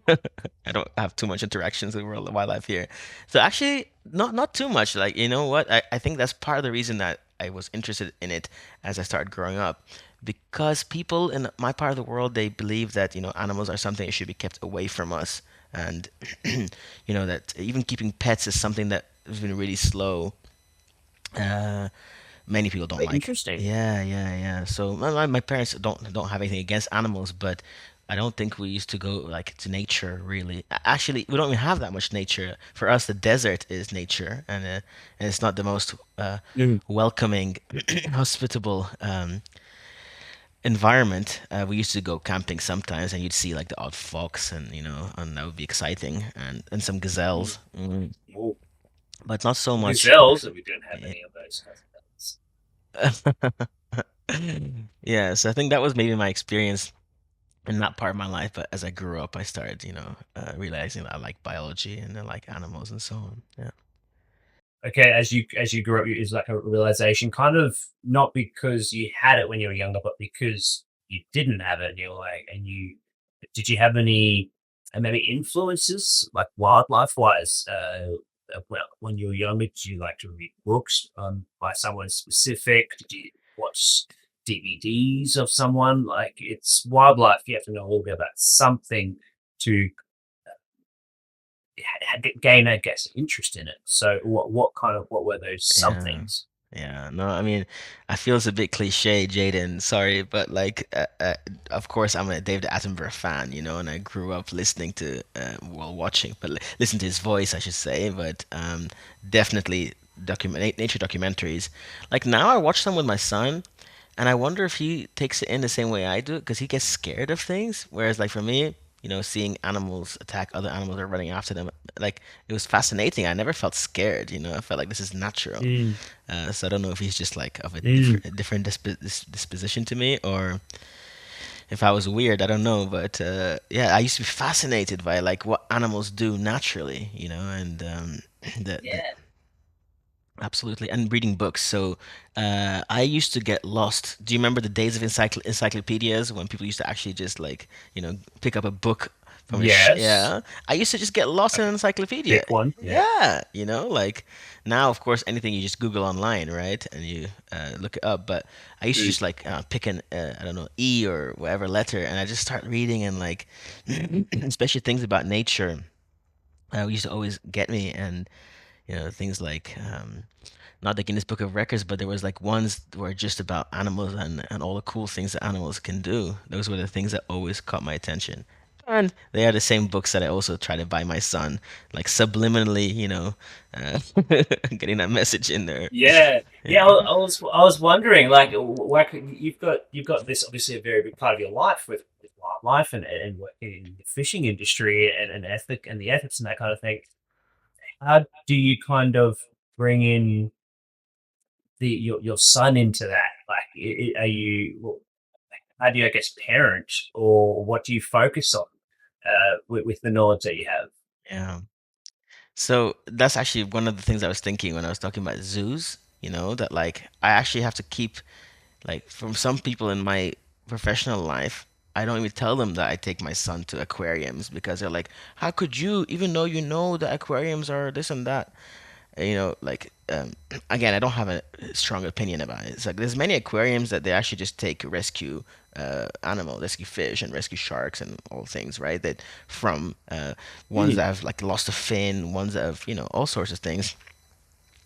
A: I don't have too much interactions with wildlife here. So actually, not too much. Like, you know what? I think that's part of the reason that I was interested in it as I started growing up. Because people in my part of the world, they believe that, animals are something that should be kept away from us. And, that even keeping pets is something that has been really slow. Uh, Many people don't like.
B: Interesting.
A: Yeah, yeah, yeah. So my parents don't have anything against animals, but I don't think we used to go like to nature really. Actually, we don't even have that much nature. For us, the desert is nature, and it's not the most
B: Mm.
A: welcoming, hospitable environment. We used to go camping sometimes, and you'd see like the odd fox, and that would be exciting, and some
B: Mm.
A: gazelles,
B: Oh,
A: but not so much.
B: gazelles, we don't have
A: Yeah.
B: any of those kinds of animals.
A: Yeah, so I think that was maybe my experience in that part of my life. But as I grew up, I started, realizing that I like biology and I like animals and so on. Yeah.
B: Okay, as you grew up, is like a realization, kind of not because you had it when you were younger, but because you didn't have it, and you're like, and you did you have any maybe influences like wildlife wise? Well, when you were younger, did you like to read books by someone specific? Did you watch DVDs of someone? Like it's wildlife, you have to know a little bit about something to gain, I guess, interest in it. So what were those
A: Yeah.
B: somethings?
A: Yeah. No, I mean, I feel it's a bit cliche, Jaden. Sorry, but like, of course, I'm a David Attenborough fan, and I grew up listening to, well, watching, but listen to his voice, I should say. But definitely nature documentaries. Like now, I watch them with my son, and I wonder if he takes it in the same way I do, because he gets scared of things. Whereas, like for me, seeing animals attack other animals or running after them, like it was fascinating. I never felt scared. I felt like this is natural.
B: Mm,
A: So I don't know if he's just like of a
B: mm.
A: different disposition to me, or if I was weird. I don't know, but yeah, I used to be fascinated by like what animals do naturally, and the
B: Yeah.
A: absolutely, and reading books. So I used to get lost. Do you remember the days of encyclopedias when people used to actually just like pick up a book from a
B: Yes.
A: yeah? I used to just get lost in
B: Like
A: an
B: a
A: encyclopedia.
B: thick one. Yeah.
A: Yeah, like now, of course, anything you just Google online, right, and you look it up. But I used to
B: Mm.
A: just like pick an I don't know, E or whatever letter, and I just start reading, and like especially things about nature. Used to always get me, and things like not the Guinness Book of Records, but there was like ones that were just about animals and all the cool things that animals can do. Those were the things that always caught my attention. And they are the same books that I also try to buy my son, like subliminally, uh, getting that message in there.
B: Yeah,
A: Yeah,
B: yeah. I was wondering, like, like you've got this obviously a very big part of your life with wildlife and working in the fishing industry and ethic and the ethics and that kind of thing. How do you kind of bring in your son into that? Like, are you how do you, I guess, parent, or what do you focus on with the knowledge that you have?
A: yeah. So that's actually one of the things I was thinking when I was talking about zoos. That like I actually have to keep like from some people in my professional life, I don't even tell them that I take my son to aquariums because they're like, "How could you, even though you know the aquariums are this and that?" Like again, I don't have a strong opinion about it. It's like there's many aquariums that they actually just take rescue rescue fish and rescue sharks and all things, right? That from ones
B: Mm.
A: that have like lost a fin, ones that have all sorts of things.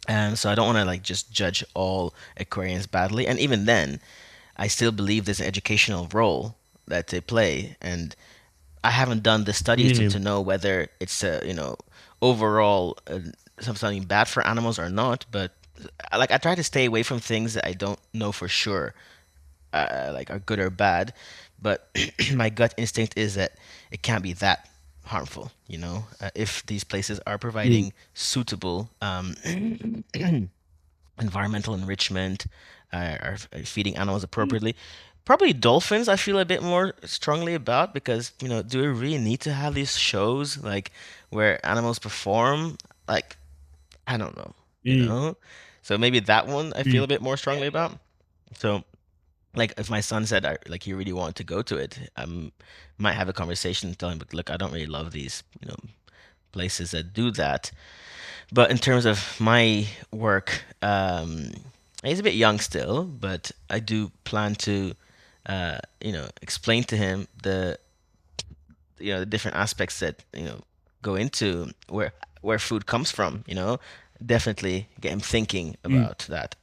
A: And so I don't want to like just judge all aquariums badly. And even then, I still believe there's an educational role that they play. And I haven't done the studies to
B: Mm.
A: know whether it's overall something bad for animals or not. But like I try to stay away from things that I don't know for sure like are good or bad. But my gut instinct is that it can't be that harmful. If these places are
B: Mm.
A: providing suitable environmental enrichment, are feeding animals
B: Mm.
A: appropriately. Probably dolphins, I feel a bit more strongly about because, do we really need to have these shows like where animals perform? Like, I don't know, you
B: Mm.
A: know? So maybe that one I feel
B: Mm.
A: a bit more strongly about. So, like if my son said like he really wanted to go to it, might have a conversation and tell him, but look, I don't really love these, places that do that. But in terms of my work, he's a bit young still, but I do plan to, explain to him the different aspects that go into where food comes from. Definitely get him thinking
B: Mm.
A: about that.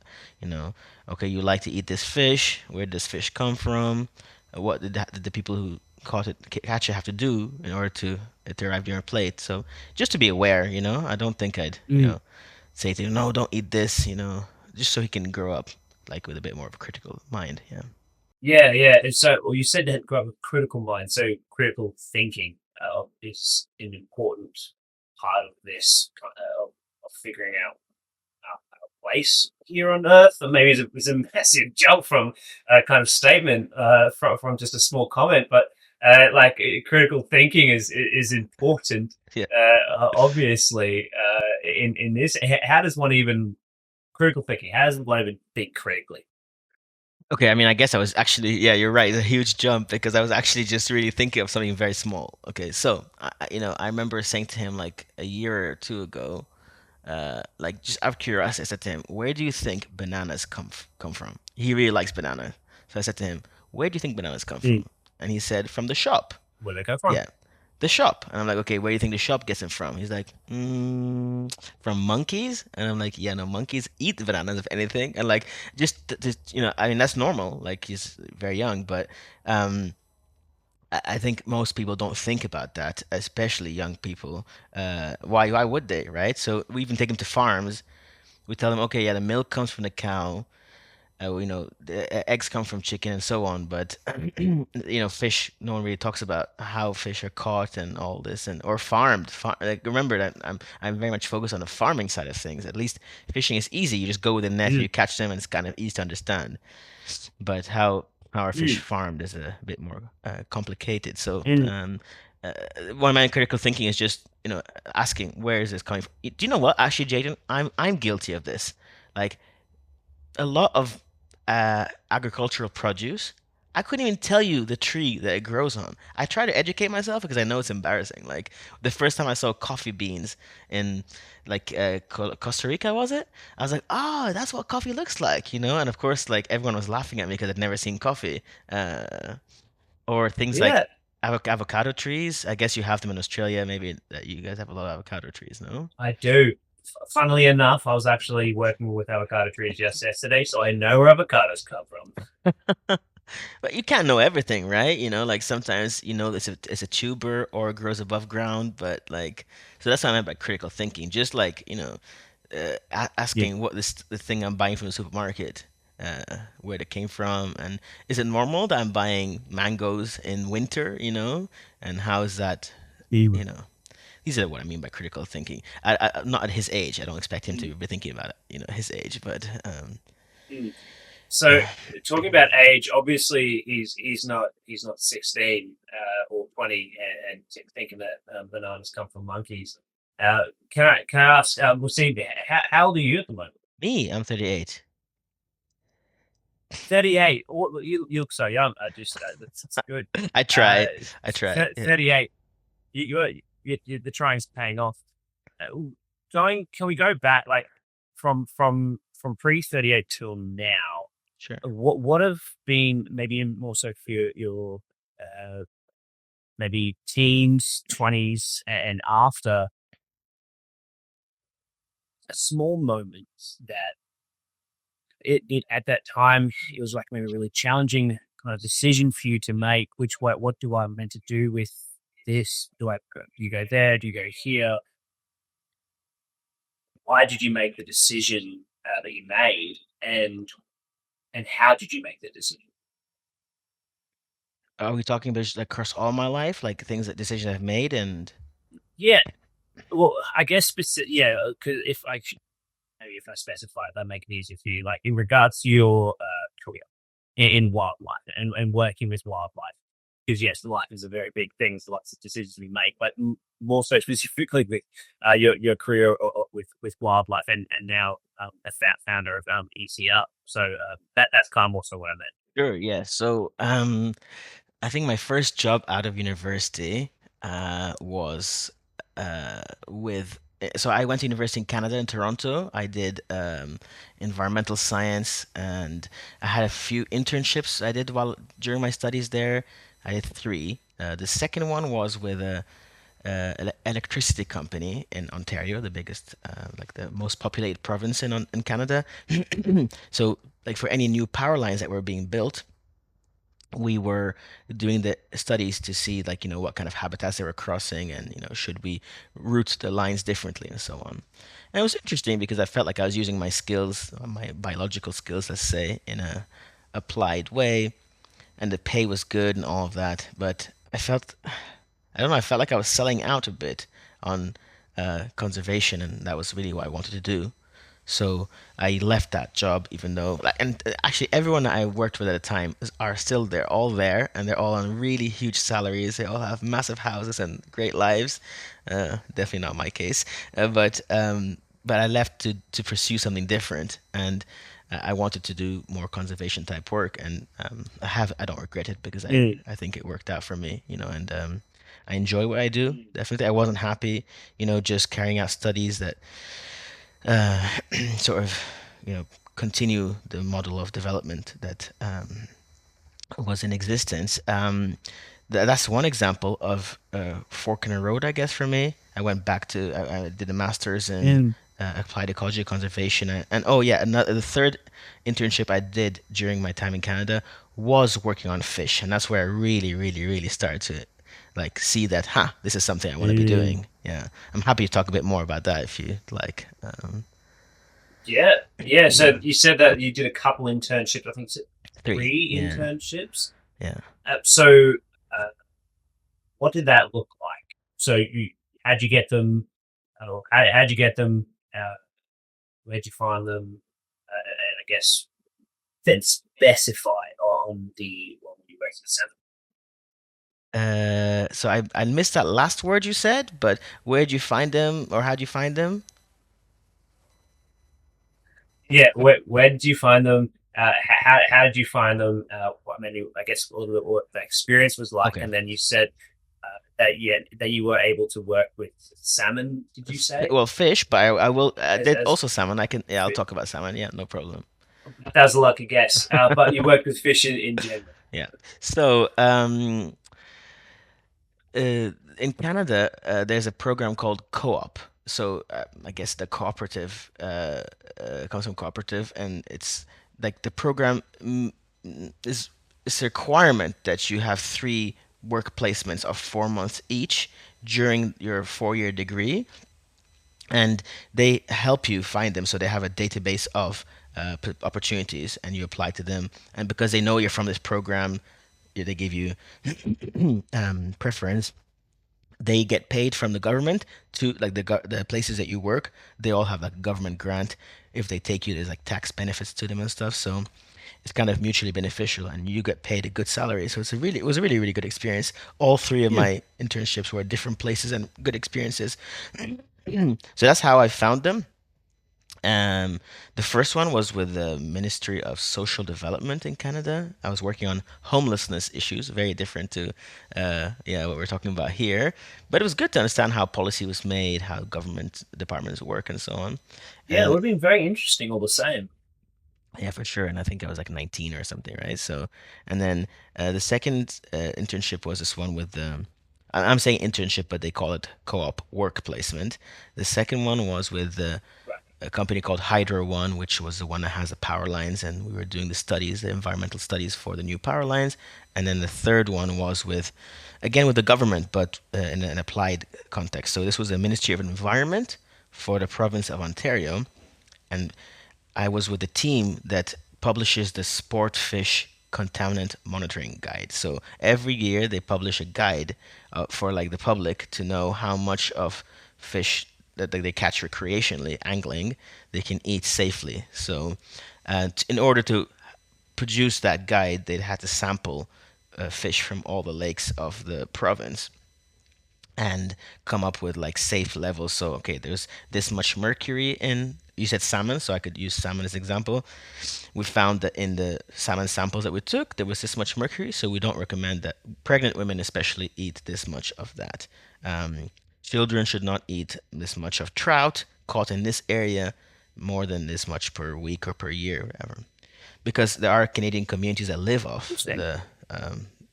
A: You know, okay, you like to eat this fish. Where did this fish come from? What did the people who caught it catch it have to do in order to it to arrive on your plate? So just to be aware. I don't think I'd
B: Mm.
A: say to him, no, don't eat this. Just so he can grow up like with a bit more of a critical mind. Yeah.
B: Yeah, yeah. And so, well, you said that grab a critical mind. So, critical thinking is an important part of this of figuring out our place here on Earth. And maybe it's a massive jump from a kind of statement from just a small comment, but critical thinking is important.
A: Yeah.
B: Obviously, in this, how does one even critical thinking? How does one even think critically?
A: Okay, I mean, I guess I was actually, yeah, you're right. It's a huge jump because I was actually just really thinking of something very small. Okay, so I remember saying to him like a year or two ago, like just out of curiosity, I said to him, "Where do you think bananas come from?" He really likes banana, so I said to him, "Where do you think bananas come
B: Mm.
A: from?" And he said, "From the shop."
B: Where they go from?
A: Yeah, the shop. And I'm like, "Okay, where do you think the shop gets them from?" He's like, "From monkeys." And I'm like, "Yeah, no, monkeys eat bananas if anything." And like, just I mean, that's normal. Like he's very young, but um, I think most people don't think about that, especially young people. Why would they, right? So we even take them to farms. We tell them, okay, yeah, the milk comes from the cow. The eggs come from chicken and so on. But fish. No one really talks about how fish are caught and all this, and or farmed. Like, remember that I'm very much focused on the farming side of things. At least fishing is easy. You just go with a net,
B: Mm.
A: you catch them, and it's kind of easy to understand. But how are fish
B: Mm.
A: farmed is a bit more complicated. So
B: Mm.
A: uh, one of my critical thinking is just asking where is this coming from. Do you know what? Actually, Jaden, I'm guilty of this. Like a lot of agricultural produce. I couldn't even tell you the tree that it grows on. I try to educate myself because I know it's embarrassing. Like the first time I saw coffee beans in like Costa Rica, was it? I was like, oh, that's what coffee looks like. And of course, like everyone was laughing at me because I'd never seen coffee. Or things like
B: Yeah,
A: avocado trees. I guess you have them in Australia. Maybe that you guys have a lot of avocado trees, no?
B: I do. Funnily enough, I was actually working with avocado trees just yesterday, so I know where avocados come from.
A: But you can't know everything, right? Like sometimes it's a tuber or it grows above ground, but like so that's what I meant by critical thinking. Just like
B: Yeah.
A: asking what the thing I'm buying from the supermarket, where it came from, and is it normal that I'm buying mangoes in winter? And how is that? You know, these are what I mean by critical thinking. Not at his age. I don't expect him to be thinking about his age, but
B: Mm. So, talking about age, obviously he's not 16 or 20 and thinking that bananas come from monkeys. Can I ask, Waseem, how old are you at the moment?
A: me, I'm 38.
B: 38. Oh, you look so young. That's good.
A: I
B: Uh,
A: try. I try. Yeah.
B: 38. The trying's paying off. Can we go back like from pre 38 till now?
A: Sure.
B: What have been maybe more so for your uh, maybe teens, 20s, and after small moments that it at that time it was like maybe a really challenging kind of decision for you to make. What do I meant to do with this? Do you go there? Do you go here? Why did you make the decision that you made, and how did you make the decision?
A: Are we talking about just across all my life, like things that decisions I've made and
B: Yeah, well, I guess yeah, because maybe if I specify it, that make it easier for you. Like in regards to your career in wildlife and working with wildlife, because yes, life is a very big thing. There's lots of decisions we make, but more so specifically with your career with wildlife and now a founder of ECR. So that's kind of also what I meant.
A: Sure, yeah. So, I think my first job out of university was with. So I went to university in Canada in Toronto. I did environmental science, and I had a few internships I did while during my studies there. I did three. The second one was with a electricity company in Ontario, the biggest, like the most populated province in Canada. So, like for any new power lines that were being built, we were doing the studies to see like what kind of habitats they were crossing, and should we route the lines differently and so on. And it was interesting because I felt like I was using my skills, my biological skills, let's say, in a applied way, and the pay was good and all of that. But I don't know, I felt like I was selling out a bit on conservation, and that was really what I wanted to do. So I left that job, even though, like, and actually everyone I worked with at the time are still there, all there, and they're all on really huge salaries. They all have massive houses and great lives. Definitely not my case, but I left to pursue something different, and I wanted to do more conservation type work, and I don't regret it because
B: Mm.
A: I think it worked out for me, and I enjoy what I do. Definitely, I wasn't happy, just carrying out studies that uh, sort of, continue the model of development that was in existence. That's one example of a fork in the road, I guess, for me. I went back to, I did a master's in
B: Mm.
A: applied ecology conservation. And oh, yeah, the third internship I did during my time in Canada was working on fish. And that's where I really, really, really started to like see that, this is something I want to be
B: Mm.
A: doing. Yeah. I'm happy to talk a bit more about that if you like.
B: Yeah, yeah. So
A: Yeah.
B: you said that you did a couple internships. I think it's
A: Three.
B: three
A: Yeah.
B: internships.
A: Yeah.
B: So, what did that look like? So, how'd you get them? How'd you get them? Uh, where'd you find them? And I guess then specify on the one you worked at the
A: So I missed that last word you said, but where'd you find them or how'd you find them?
B: yeah, where did you find them? How did you find them? What many? I guess a little bit what the experience was like,
A: Okay.
B: and then you said that you were able to work with salmon. Did you say
A: Well, fish, but I will. There's
B: as
A: also salmon. Yeah, I'll talk about salmon. Yeah, no problem.
B: that was a lucky guess, but you worked with fish in general.
A: Yeah. So, in Canada, there's a program called co-op. So I guess the cooperative comes from cooperative, and it's like the program is it's a requirement that you have three work placements of 4 months each during your 4-year degree, and they help you find them. So they have a database of opportunities, and you apply to them. And because they know you're from this program, they give you preference. They get paid from the government to like the places that you work. They all have like a government grant. If they take you, there's like tax benefits to them and stuff. So it's kind of mutually beneficial, and you get paid a good salary. So it was a really really good experience. All three of
B: Yeah.
A: my internships were at different places and good experiences. So that's how I found them. The first one was with the Ministry of Social Development in Canada. I was working on homelessness issues, very different to, yeah, what we're talking about here. But it was good to understand how policy was made, how government departments work, and so on.
B: Yeah, it
A: Uh,
B: would have been very interesting all the same.
A: yeah, for sure. And I think I was like 19 or something, right? So, and then the second internship was this one with I'm saying internship, but they call it co-op work placement. The second one was with
B: Right.
A: a company called Hydro One, which was the one that has the power lines, and we were doing the studies, the environmental studies for the new power lines. And then the third one was with, again, with the government, but in an applied context. So this was the Ministry of Environment for the province of Ontario, and I was with the team that publishes the sport fish contaminant monitoring guide. So every year they publish a guide for like the public to know how much of fish that they catch recreationally, angling, they can eat safely. So, in order to produce that guide, they'd had to sample fish from all the lakes of the province and come up with like safe levels. So, okay, there's this much mercury in you said salmon, so I could use salmon as an example. We found that in the salmon samples that we took, there was this much mercury, so we don't recommend that pregnant women especially eat this much of that. Children should not eat this much of trout caught in this area more than this much per week or per year, whatever. Because there are Canadian communities that live off
B: Interesting.
A: the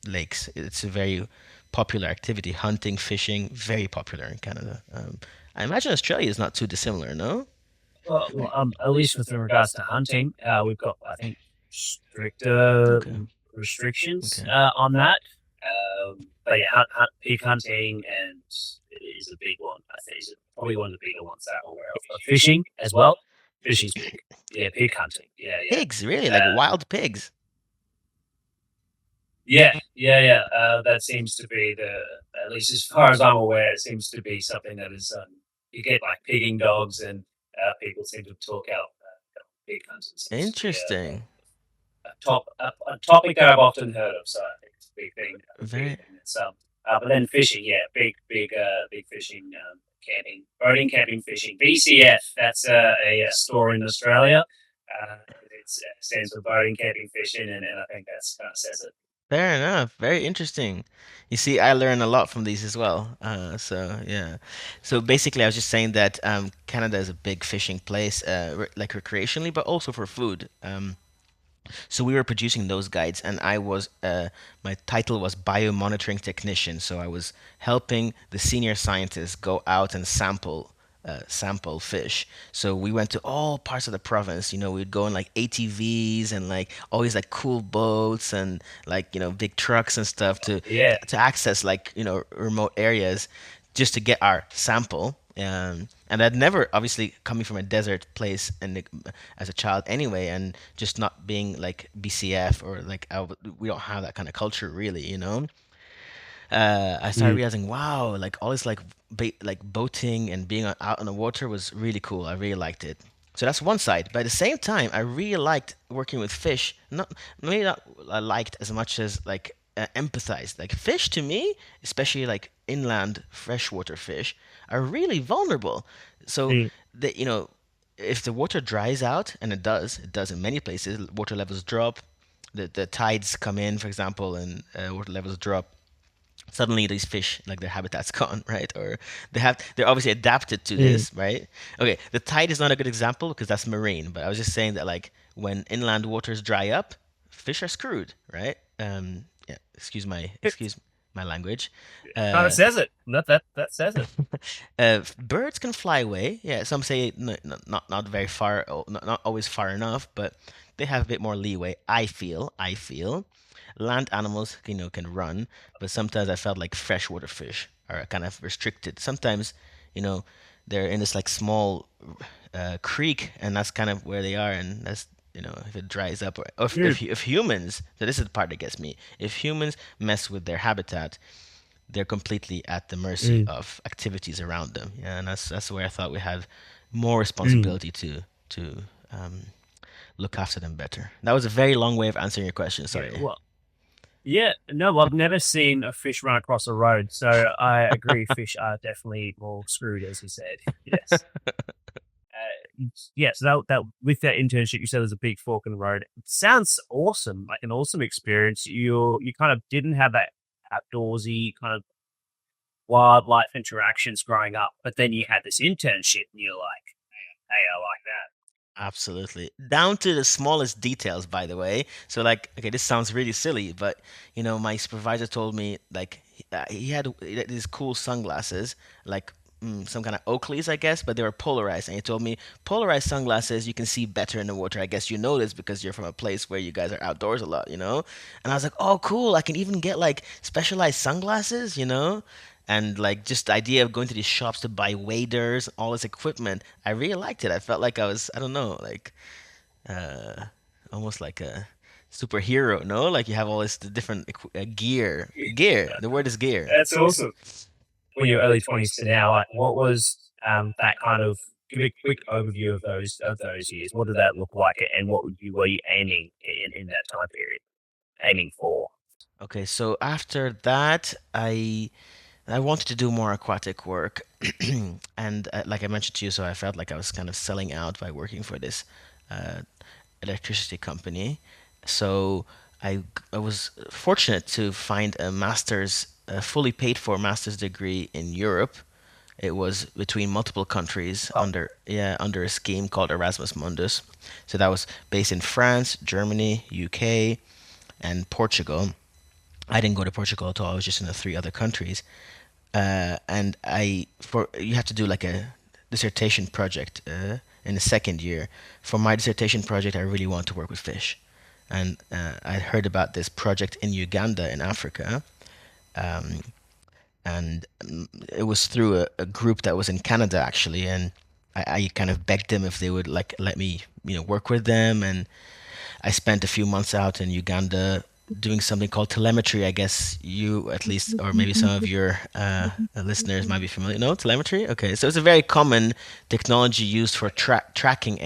A: lakes. It's a very popular activity. Hunting, fishing, very popular in Canada. I imagine Australia is not too dissimilar, no?
B: At least with regards to hunting, we've got, I think, stricter
A: Okay,
B: restrictions
A: okay.
B: on that. But yeah, pig hunting and is a big one. I think is probably one of the bigger ones that I'm aware of. Fishing as well. Fishing's big. Yeah, pig hunting. Yeah, yeah.
A: Pigs, really? Like wild pigs?
B: Yeah. That seems to be at least as far as I'm aware, it seems to be something that is, you get like pigging dogs, and people seem to talk out pig hunting seems to be
A: Interesting.
B: a topic that I've often heard of. So I think it's a big thing.
A: Very
B: That's but then fishing, yeah, big fishing, camping, boating, camping, fishing. BCF, that's a store in Australia. It stands for boating, camping, fishing, and I think that's kind of says it.
A: fair enough. Very interesting. You see, I learn a lot from these as well. So yeah. So basically, I was just saying that Canada is a big fishing place, like recreationally, but also for food. So we were producing those guides, and my title was biomonitoring technician. So I was helping the senior scientists go out and sample fish. So we went to all parts of the province. We'd go in like ATVs and like always like cool boats and like big trucks and stuff to
B: Yeah.
A: to access like remote areas just to get our sample. And I'd never, obviously, coming from a desert place and as a child anyway, and just not being like BCF or like we don't have that kind of culture really. I started
B: Mm.
A: realizing, wow, like all this like boating and being out on the water was really cool. I really liked it. So that's one side. But at the same time, I really liked working with fish. Not maybe not I liked as much as like empathized. Like fish to me, especially like inland freshwater fish, are really vulnerable. So
B: Mm.
A: if the water dries out, and it does in many places, water levels drop, the tides come in, for example, and water levels drop. Suddenly, these fish, like their habitat's gone, right? Or they're obviously adapted to
B: Mm.
A: this, right? Okay, the tide is not a good example because that's marine, but I was just saying that like when inland waters dry up, fish are screwed, right? Yeah, excuse my language.
B: Kind of
A: Uh,
B: says it. That says it.
A: Birds can fly away. Yeah, some say not very far, not always far enough, but they have a bit more leeway. I feel. Land animals, can run, but sometimes I felt like freshwater fish are kind of restricted. Sometimes, you know, they're in this like small creek, and that's kind of where they are, and that's if it dries up, or
B: Mm.
A: if humans. So this is the part that gets me. If humans mess with their habitat, they're completely at the mercy
B: Mm.
A: of activities around them. Yeah, and that's where I thought we had more
B: Mm.
A: responsibility to um, look after them better. That was a very long way of answering your question.
B: Yeah.
A: Sorry.
B: Well. Yeah. No. Well, I've never seen a fish run across a road, so I agree. Fish are definitely more screwed, as you said. Yes. Yes. That with that internship, you said there's a big fork in the road. It sounds awesome, like an awesome experience. You kind of didn't have that outdoorsy kind of wildlife interactions growing up, but then you had this internship, and you're like, hey, I like that.
A: Absolutely. Down to the smallest details, by the way. So, like, okay, this sounds really silly, but my supervisor told me like he had these cool sunglasses, like some kind of Oakleys, I guess, but they were polarized. And he told me polarized sunglasses you can see better in the water. I guess you know this because you're from a place where you guys are outdoors a lot. And I was like, oh, cool. I can even get like specialized sunglasses. And like just the idea of going to these shops to buy waders, all this equipment, I really liked it. I felt like I was, I don't know, like uh, almost like a superhero. No, like you have all this different gear. Gear. The word is gear.
B: That's awesome. From your early 20s to now, like what was that kind of give a quick overview of those years? What did that look like, and what were you aiming in that time period? Aiming for?
A: Okay, so after that, I wanted to do more aquatic work, and like I mentioned to you, so I felt like I was kind of selling out by working for this uh, electricity company. So I was fortunate to find a fully paid for master's degree in Europe. It was between multiple countries
B: Oh,
A: under a scheme called Erasmus Mundus. So that was based in France, Germany, UK, and Portugal. I didn't go to Portugal at all. I was just in the three other countries. And I for you have to do like a dissertation project in the second year. For my dissertation project, I really want to work with fish, and I heard about this project in Uganda in Africa, um, and it was through a group that was in Canada actually, and I kind of begged them if they would like let me work with them, and I spent a few months out in Uganda doing something called telemetry. I guess you, at least, or maybe some of your listeners might be familiar. No, telemetry? Okay. So it's a very common technology used for tracking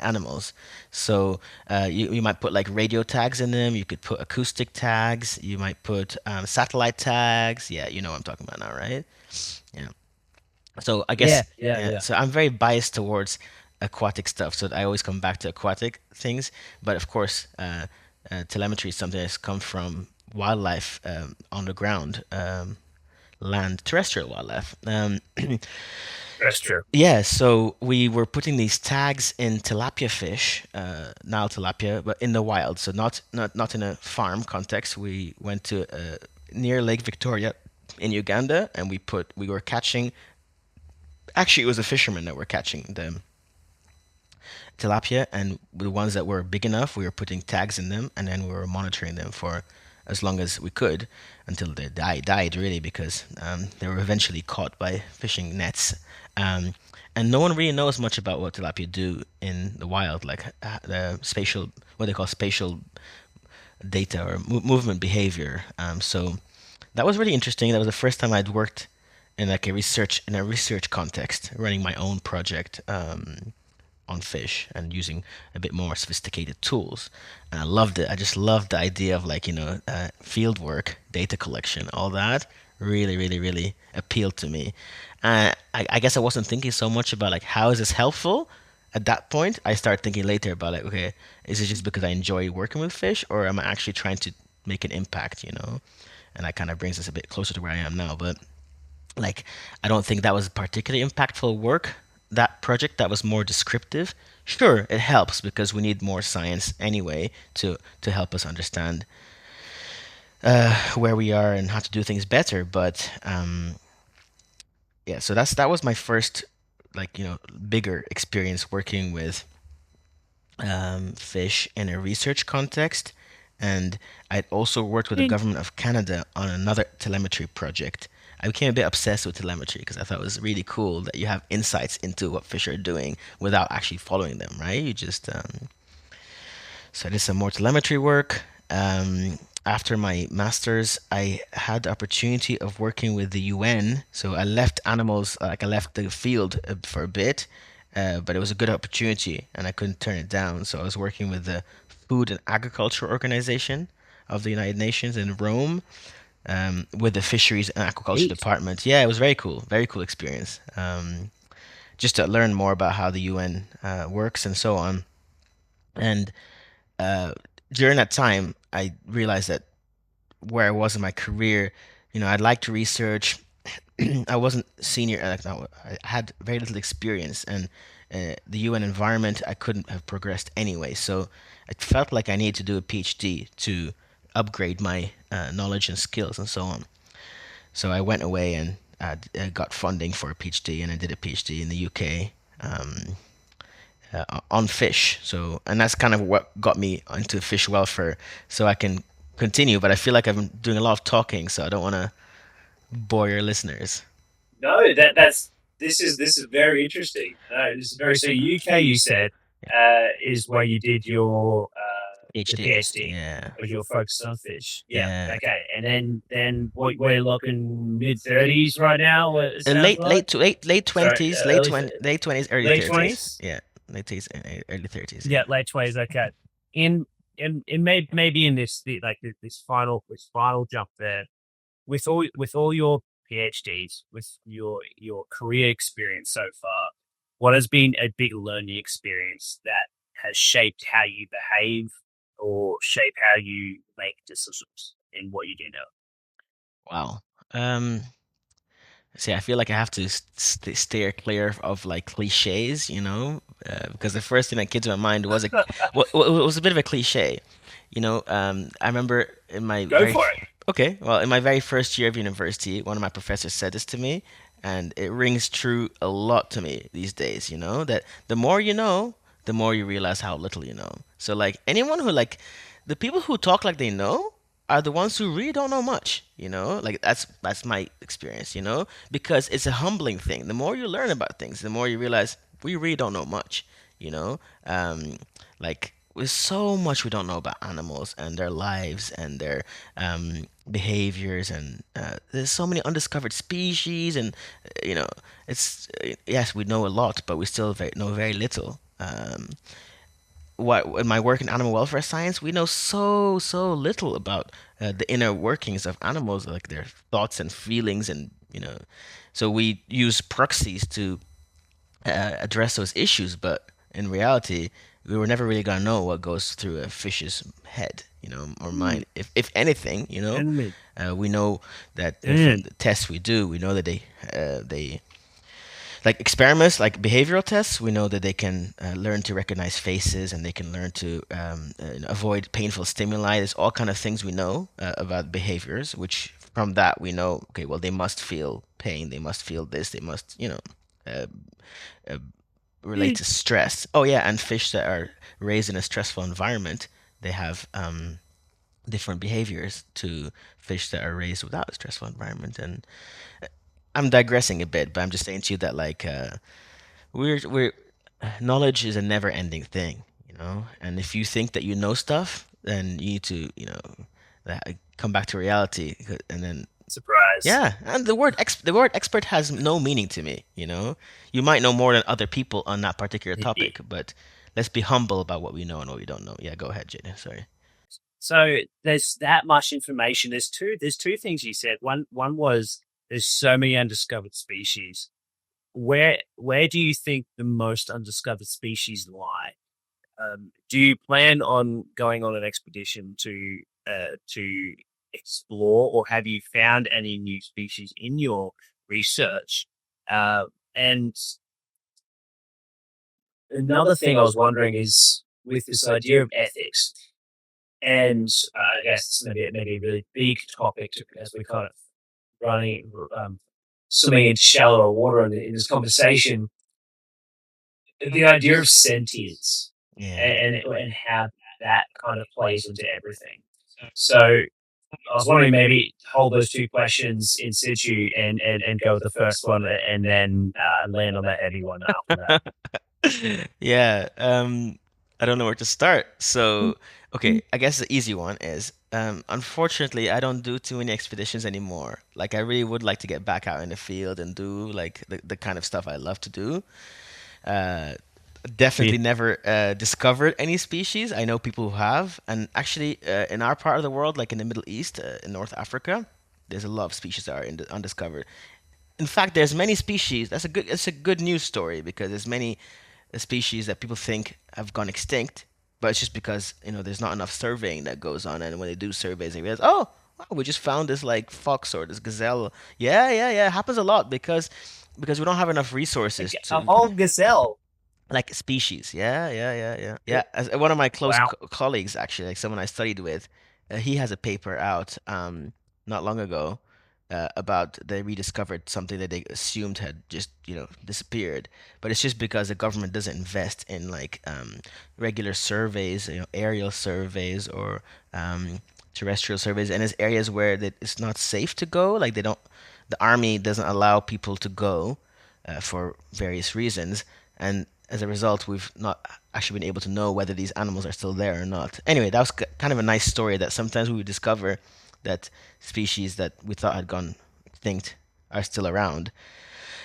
A: animals. So you might put like radio tags in them. You could put acoustic tags. You might put satellite tags. Yeah, you know what I'm talking about now, right? Yeah. So I guess
B: yeah, yeah,
A: yeah.
B: yeah.
A: So I'm very biased towards aquatic stuff. So I always come back to aquatic things. But of course, telemetry is something that's come from wildlife on the ground, land, terrestrial wildlife.
B: That's true.
A: Yeah. So we were putting these tags in tilapia fish, Nile tilapia, but in the wild. So not in a farm context. We went to near Lake Victoria in Uganda, and we were catching. Actually, it was a fisherman that were catching the tilapia, and the ones that were big enough, we were putting tags in them, and then we were monitoring them for as long as we could until they died really because they were eventually caught by fishing nets. Um, and no one really knows much about what tilapia do in the wild, like the spatial, what they call spatial data or movement behavior. So that was really interesting. That was the first time I'd worked in like a research context, running my own project on fish and using a bit more sophisticated tools. And I loved it. I just loved the idea of like field work, data collection, all that. Really, really, really appealed to me. I guess I wasn't thinking so much about like how is this helpful. At that point, I started thinking later about like, okay, is it just because I enjoy working with fish, or am I actually trying to make an impact? And that kind of brings us a bit closer to where I am now. But like, I don't think that was particularly impactful work. That project that was more descriptive. Sure, it helps because we need more science anyway to help us understand where we are and how to do things better. But yeah, so that was my first like bigger experience working with fish in a research context. And I'd also worked with the
B: In-
A: government of Canada on another telemetry project. I became a bit obsessed with telemetry because I thought it was really cool that you have insights into what fish are doing without actually following them, right? You just so I did some more telemetry work. After my master's, I had the opportunity of working with the UN. So I left animals, like I left the field for a bit, but it was a good opportunity and I couldn't turn it down. So I was working with the Food and Agriculture Organization of the United Nations in Rome, with the Fisheries and Aquaculture
B: Neat.
A: Department. Yeah, it was very cool experience. Just to learn more about how the UN works and so on. And uh, during that time, I realized that where I was in my career, I'd like to research. I wasn't senior, like no, I had very little experience, and the UN environment, I couldn't have progressed anyway. So I felt like I needed to do a PhD to upgrade my knowledge and skills and so on. So I went away and got funding for a PhD, and I did a PhD in the UK. On fish. So, and that's kind of what got me into fish welfare. So I can continue, but I feel like I'm doing a lot of talking, so I don't want to bore your listeners.
B: No, that's this is very interesting. This is very so UK. You said is where you did your the
A: PhD.
B: PhD,
A: Yeah.
B: was your focus on fish. Yeah.
A: Yeah.
B: Okay. And then what we're looking mid-30s right now. What it sounds
A: Late,
B: like.
A: late to late
B: Sorry,
A: twenties,
B: early
A: late twenties, early
B: late
A: 30s.
B: 20s.
A: Yeah, late twenties, early 30s.
B: Yeah, late 20s. Okay. In maybe in this final jump there. with all your PhDs, with your career experience so far, what has been a big learning experience that has shaped how you behave or shape how you make decisions in what you do now?
A: Wow. Um, See, I feel like I have to steer clear of like cliches, because the first thing that came to my mind was was a bit of a cliche. I remember in my
B: Go for it.
A: okay, well, in my very first year of university, one of my professors said this to me, and it rings true a lot to me these days. That the more you know, the more you realize how little you know. So like anyone who like the people who talk like they know are the ones who really don't know much, like that's my experience, because it's a humbling thing. The more you learn about things, the more you realize we really don't know much, you know like there's so much we don't know about animals and their lives and their behaviors, and there's so many undiscovered species, and you know it's yes, we know a lot, but we still know very little. What in my work in animal welfare science, we know so little about the inner workings of animals, like their thoughts and feelings, and so we use proxies to address those issues. But in reality, we were never really gonna know what goes through a fish's head, or mind. If anything,
B: And
A: we know that from
B: mm,
A: the tests we do, we know that they like experiments, like behavioral tests, we know that they can learn to recognize faces, and they can learn to avoid painful stimuli. There's all kind of things we know about behaviors, which from that we know, okay, well, they must feel pain, they must feel this, they must, uh, uh, relate
B: mm,
A: to stress. Oh yeah, and fish that are raised in a stressful environment, they have different behaviors to fish that are raised without a stressful environment. And I'm digressing a bit, but I'm just saying to you that like we're knowledge is a never-ending thing, And if you think that you know stuff, then you need to, come back to reality, and then
B: surprise.
A: yeah. And the word expert has no meaning to me, You might know more than other people on that particular topic, but let's be humble about what we know and what we don't know. Yeah, go ahead, Jaden. Sorry.
B: So there's that much information. There's two things you said. One was there's so many undiscovered species. Where do you think the most undiscovered species lie? Do you plan on going on an expedition to explore, or have you found any new species in your research? And another thing I was wondering is with this idea of ethics, and I guess this may be a really big topic as we kind of running swimming into shallower water in this conversation. The idea of sentience
A: Yeah.
B: and how that kind of plays into everything. So I was wondering maybe hold those two questions in situ and go with the first one and then land on that heavy one after that.
A: Yeah, I don't know where to start. So, okay, I guess the easy one is, unfortunately, I don't do too many expeditions anymore. Like, I really would like to get back out in the field and do like the kind of stuff I love to do. Uh,
B: Yeah.
A: Definitely never discovered any species. I know people who have, and actually, in our part of the world, like in the Middle East, in North Africa, there's a lot of species that are undiscovered. In fact, there's many species. It's a good news story, because there's many species that people think have gone extinct, but it's just because there's not enough surveying that goes on, and when they do surveys, they realize, oh, wow, we just found this like fox or this gazelle. Yeah, yeah, yeah. It happens a lot because we don't have enough resources
B: A
A: to
B: whole gazelle.
A: like species. Yeah, yeah, yeah, yeah, yeah. As one of my close
B: Wow.
A: colleagues, actually, like someone I studied with, he has a paper out not long ago about they rediscovered something that they assumed had just disappeared, but it's just because the government doesn't invest in like regular surveys, aerial surveys or terrestrial surveys, and there's areas where it's not safe to go. Like the army doesn't allow people to go for various reasons, and as a result, we've not actually been able to know whether these animals are still there or not. Anyway, that was kind of a nice story that sometimes we would discover that species that we thought had gone extinct are still around.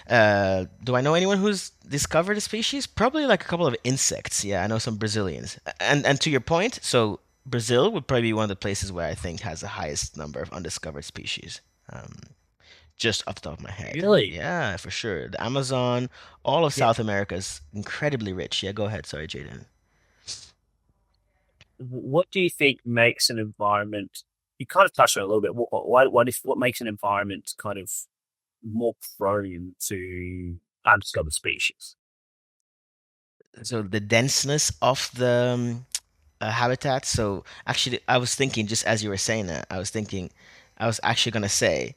A: Do I know anyone who's discovered a species? Probably like a couple of insects. Yeah, I know some Brazilians. And to your point, so Brazil would probably be one of the places where I think has the highest number of undiscovered species. Um, just off the top of my head.
B: Really?
A: Yeah, for sure. The Amazon, all of
B: Yeah.
A: South America is incredibly rich. Yeah, go ahead. Sorry, Jaden.
B: What do you think makes an environment? You kind of touched on it a little bit. What makes an environment kind of more prone to undiscovered species?
A: So the denseness of the habitat. So actually, I was thinking just as you were saying that, I was actually gonna say,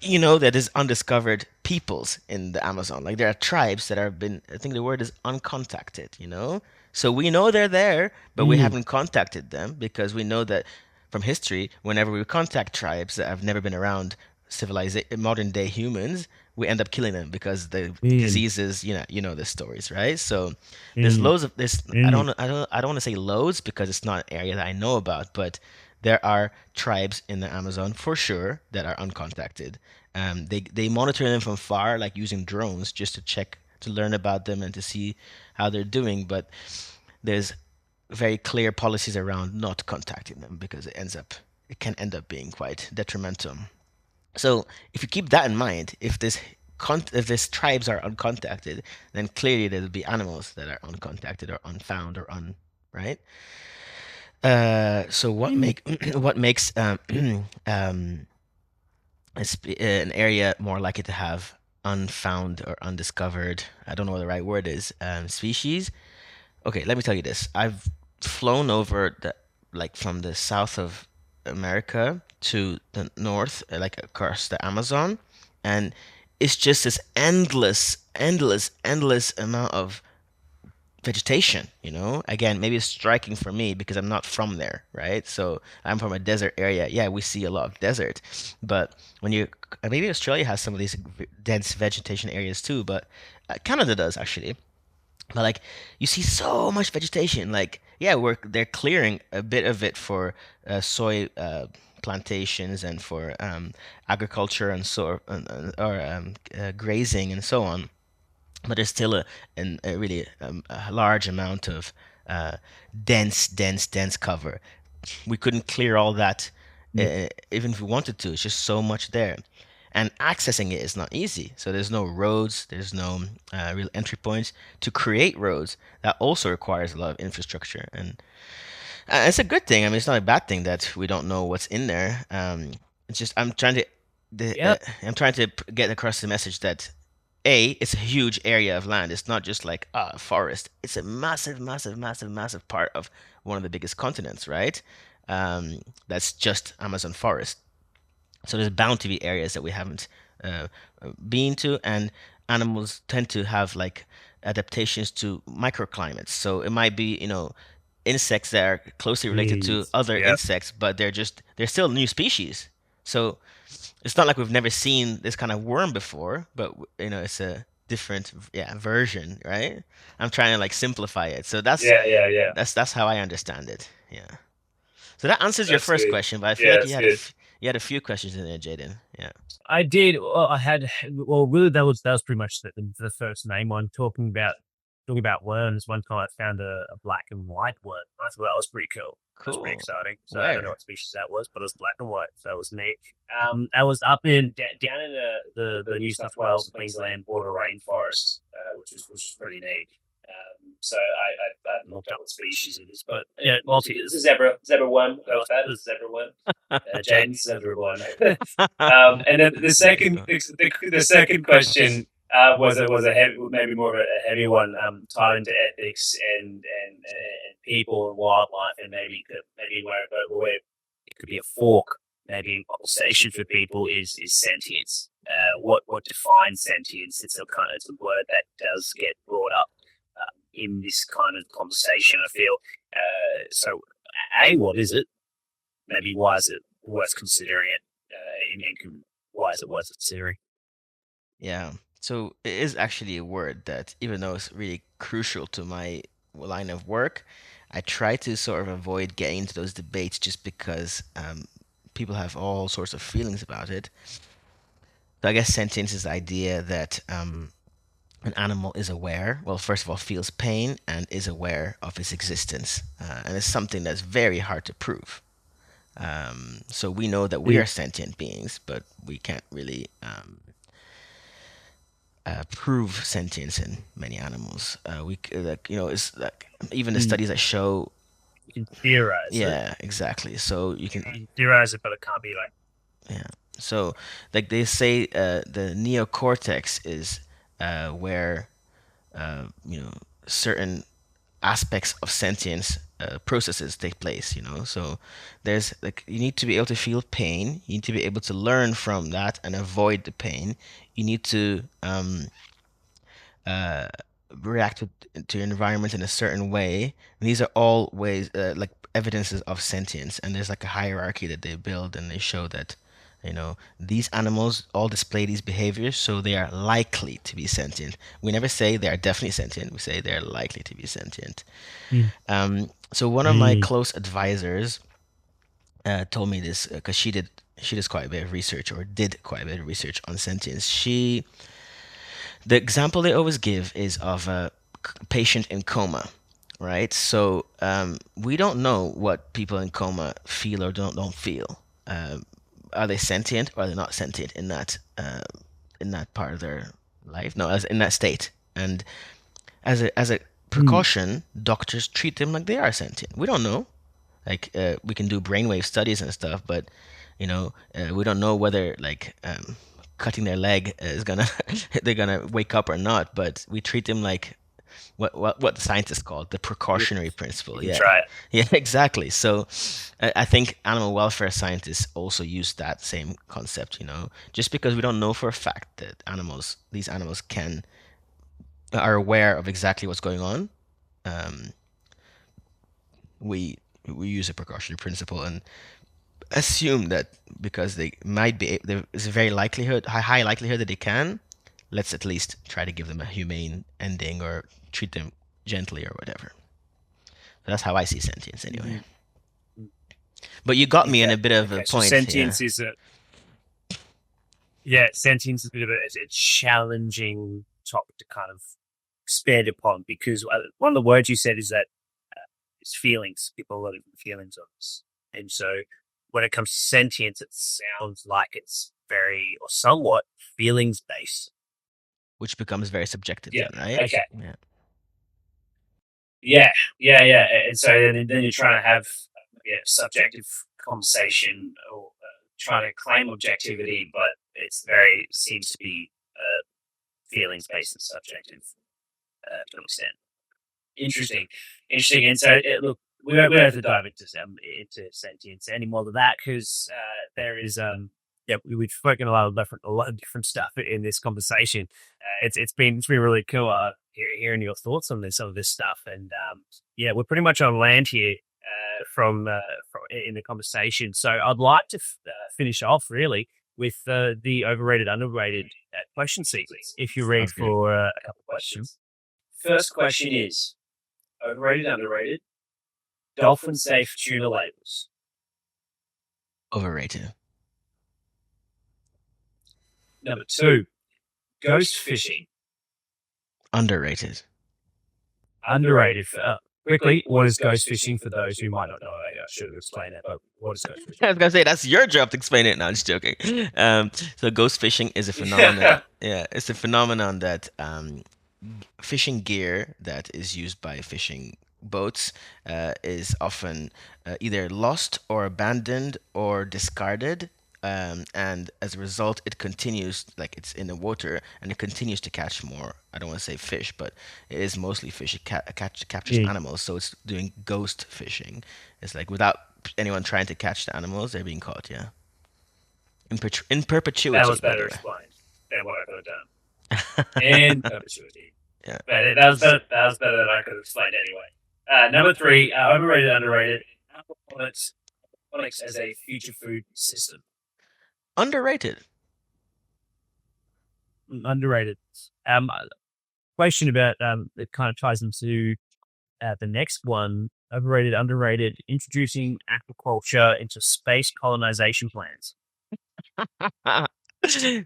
A: that there's undiscovered peoples in the Amazon. Like there are tribes that have been, I think the word is uncontacted. So we know they're there, but we
B: Mm.
A: haven't contacted them because we know that from history, whenever we contact tribes that have never been around civilization, modern day humans, we end up killing them because the
B: Mm.
A: diseases, you know the stories, right? So there's
B: Mm.
A: loads of this.
B: Mm.
A: I don't want to say loads because it's not an area that I know about, but there are tribes in the Amazon for sure that are uncontacted. They monitor them from far, like using drones, just to check to learn about them and to see how they're doing. But there's very clear policies around not contacting them because it can end up being quite detrimental. So if you keep that in mind, if these tribes are uncontacted, then clearly there'll be animals that are uncontacted or unfound or right. So what
B: Mm.
A: make what makes um, an area more likely to have unfound or undiscovered, I don't know what the right word is, species? Okay, let me tell you this. I've flown over like from the south of America to the north, like across the Amazon, and it's just this endless, endless, endless amount of vegetation. Again, maybe it's striking for me because I'm not from there, right? So I'm from a desert area. Yeah, we see a lot of desert, but when you maybe Australia has some of these dense vegetation areas too, but Canada does actually. But like you see so much vegetation. Like yeah, they're clearing a bit of it for soy plantations and for agriculture and so or grazing and so on. But there's still a really a large amount of uh, dense cover. We couldn't clear all that, even if we wanted to. It's just so much there, and accessing it is not easy. So there's no roads, there's no real entry points. To create roads, that also requires a lot of infrastructure, and it's a good thing. I mean, it's not a bad thing that we don't know what's in there. It's just
B: Yep.
A: I'm trying to get across the message that it's a huge area of land. It's not just like a forest. It's a massive, massive, massive, massive part of one of the biggest continents, right? That's just Amazon forest. So there's bound to be areas that we haven't uh, been to, and animals tend to have like adaptations to microclimates. So it might be, insects that are closely related to
B: Jeez.
A: other
B: Yep.
A: insects, but they're still new species. So it's not like we've never seen this kind of worm before, but it's a different, yeah, version, right? I'm trying to like simplify it. So
B: Yeah. Yeah. Yeah.
A: that's how I understand it. Yeah. So that answers your
B: That's
A: first
B: good.
A: question, but I feel
B: Yeah,
A: like
B: that's good.
A: you had a few questions in there, Jaden. Yeah.
B: I did. Well, I had. Well, really, that was pretty much the first main one. Talking about worms. One time, I found a black and white worm. I thought that was pretty cool. That's pretty
A: Cool.
B: exciting. So I don't know
A: Where?
B: what species that was, but it was black and white. So it was neat. I was up in down in the New South Wales Queensland border rainforest, which was pretty neat. So I haven't looked up what species it is, but yeah, multi. This is zebra one. That was that. This is zebra one. James zebra one. And then the second question was a heavy, maybe more of a heavy one, tied into ethics and people and wildlife, and maybe where it could be a fork, maybe in conversation for people is sentience. What defines sentience? It's a word that does get brought up in this kind of conversation. I feel so. What is it? Maybe why is it worth considering it? Why is it worth considering?
A: Yeah. So it is actually a word that, even though it's really crucial to my line of work, I try to sort of avoid getting into those debates just because people have all sorts of feelings about it. So I guess sentience is the idea that an animal is aware, well, first of all, feels pain and is aware of its existence. And it's something that's very hard to prove. So we know that we are sentient beings, but we can't really prove sentience in many animals. Like, it's like even the studies that show.
B: You can theorize it.
A: Yeah, exactly. So you
B: You
A: can.
B: can theorize it, but it can't be like.
A: Yeah. So, like they say, the neocortex is where certain aspects of sentience processes take place. So there's like you need to be able to feel pain. You need to be able to learn from that and avoid the pain. You need to uh, react to your environment in a certain way. And these are all ways, like evidences of sentience. And there's like a hierarchy that they build, and they show that, these animals all display these behaviors, so they are likely to be sentient. We never say they are definitely sentient. We say they're likely to be sentient. So one of my close advisors told me this because she does quite a bit of research, or did quite a bit of research on sentience. The example they always give is of a patient in coma, right? So we don't know what people in coma feel or don't feel. Are they sentient or are they not sentient in that part of their life? No, as in that state. And as a precaution, doctors treat them like they are sentient. We don't know. Like we can do brainwave studies and stuff, but we don't know whether like cutting their leg is gonna they're gonna wake up or not. But we treat them like what the scientists call it, the precautionary principle.
B: You
A: Yeah,
B: try it.
A: yeah, exactly. So I think animal welfare scientists also use that same concept. Just because we don't know for a fact that these animals are aware of exactly what's going on, um, we we use a precautionary principle and assume that because they might be, there is a high likelihood that they can. Let's at least try to give them a humane ending or treat them gently or whatever. So that's how I see sentience anyway. But you got me in a bit of a
B: So
A: point.
B: sentience is sentience is a bit of a challenging topic to kind of expand upon, because one of the words you said is that is feelings. People have a lot of different feelings on this, and so when it comes to sentience, it sounds like it's very or somewhat feelings based,
A: which becomes very subjective.
B: Yeah.
A: Then, right?
B: Okay.
A: Yeah.
B: Yeah. And so then you're trying to have subjective conversation, or trying to claim objectivity, but seems to be feelings based and subjective to an extent. Interesting. And so look, we don't have to dive into sentience any more than that, because there is we've spoken a lot of different stuff in this conversation. It's been really cool hearing your thoughts on some of this stuff, and we're pretty much on land here from in the conversation. So I'd like to finish off really with the overrated underrated question sequence. If you're ready for a couple of questions. First question is overrated underrated dolphin safe tuna labels.
A: Overrated.
B: Number 2, ghost fishing.
A: Underrated.
B: Underrated. Quickly, what is ghost fishing for those who might not know? I should have explained that, but what is ghost fishing?
A: I was gonna say that's your job to explain it. No, I'm just joking. So ghost fishing is a phenomenon. Yeah, it's a phenomenon that fishing gear that is used by fishing boats is often either lost or abandoned or discarded. And as a result, it continues, like it's in the water and it continues to catch more. I don't want to say fish, but it is mostly fish. It captures animals, so it's doing ghost fishing. It's like without anyone trying to catch the animals, they're being caught. Yeah, in perpetuity.
B: That was better explained than what I could have done. In perpetuity. Yeah, but that was better than I could have explained anyway. Number 3, overrated, underrated. Aquaponics as a future food system.
A: Underrated.
B: Underrated. Question about it kind of ties into the next one. Overrated, underrated. Introducing aquaculture into space colonization plans.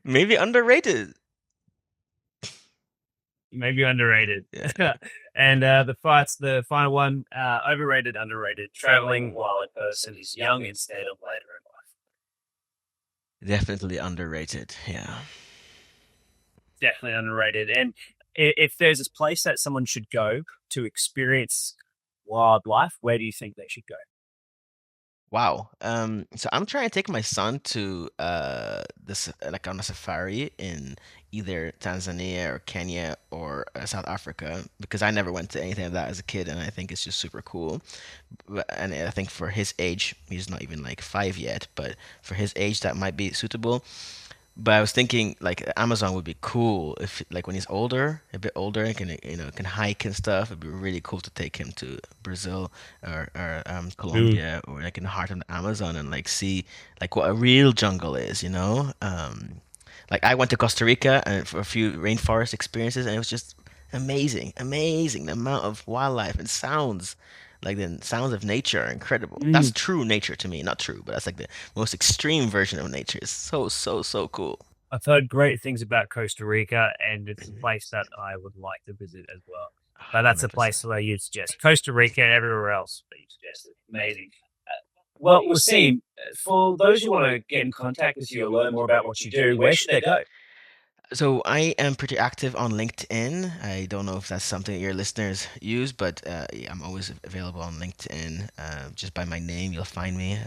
A: Maybe underrated.
B: Maybe underrated.
A: Yeah,
B: And the final one, overrated, underrated. Traveling while a person is young instead of later in life.
A: definitely underrated. Yeah.
B: Definitely underrated. And if there's this place that someone should go to experience wildlife, where do you think they should go?
A: Wow. So I'm trying to take my son to this like on a safari in either Tanzania or Kenya or South Africa because I never went to anything of that as a kid and I think it's just super cool. And I think for his age, he's not even like 5 yet, but for his age that might be suitable. But I was thinking like Amazon would be cool if like when he's older, a bit older, and can can hike and stuff. It'd be really cool to take him to Brazil or
B: Mm.
A: Colombia or like in the heart of the Amazon and like see like what a real jungle is, you know? Like I went to Costa Rica and for a few rainforest experiences and it was just amazing, amazing. The amount of wildlife and sounds. Like the sounds of nature are incredible. That's
B: Mm.
A: true nature to me. Not true, but that's like the most extreme version of nature. It's so, so, so cool.
B: I've heard great things about Costa Rica, and it's a place that I would like to visit as well. But that's a place
A: 100%.
B: where you'd suggest Costa Rica and everywhere else that you suggested. Amazing. Well, Wasim, for those who want to get in contact with you or learn more about what you do, where should they go?
A: So I am pretty active on LinkedIn. I don't know if that's something that your listeners use, but yeah, I'm always available on LinkedIn. Just by my name, you'll find me.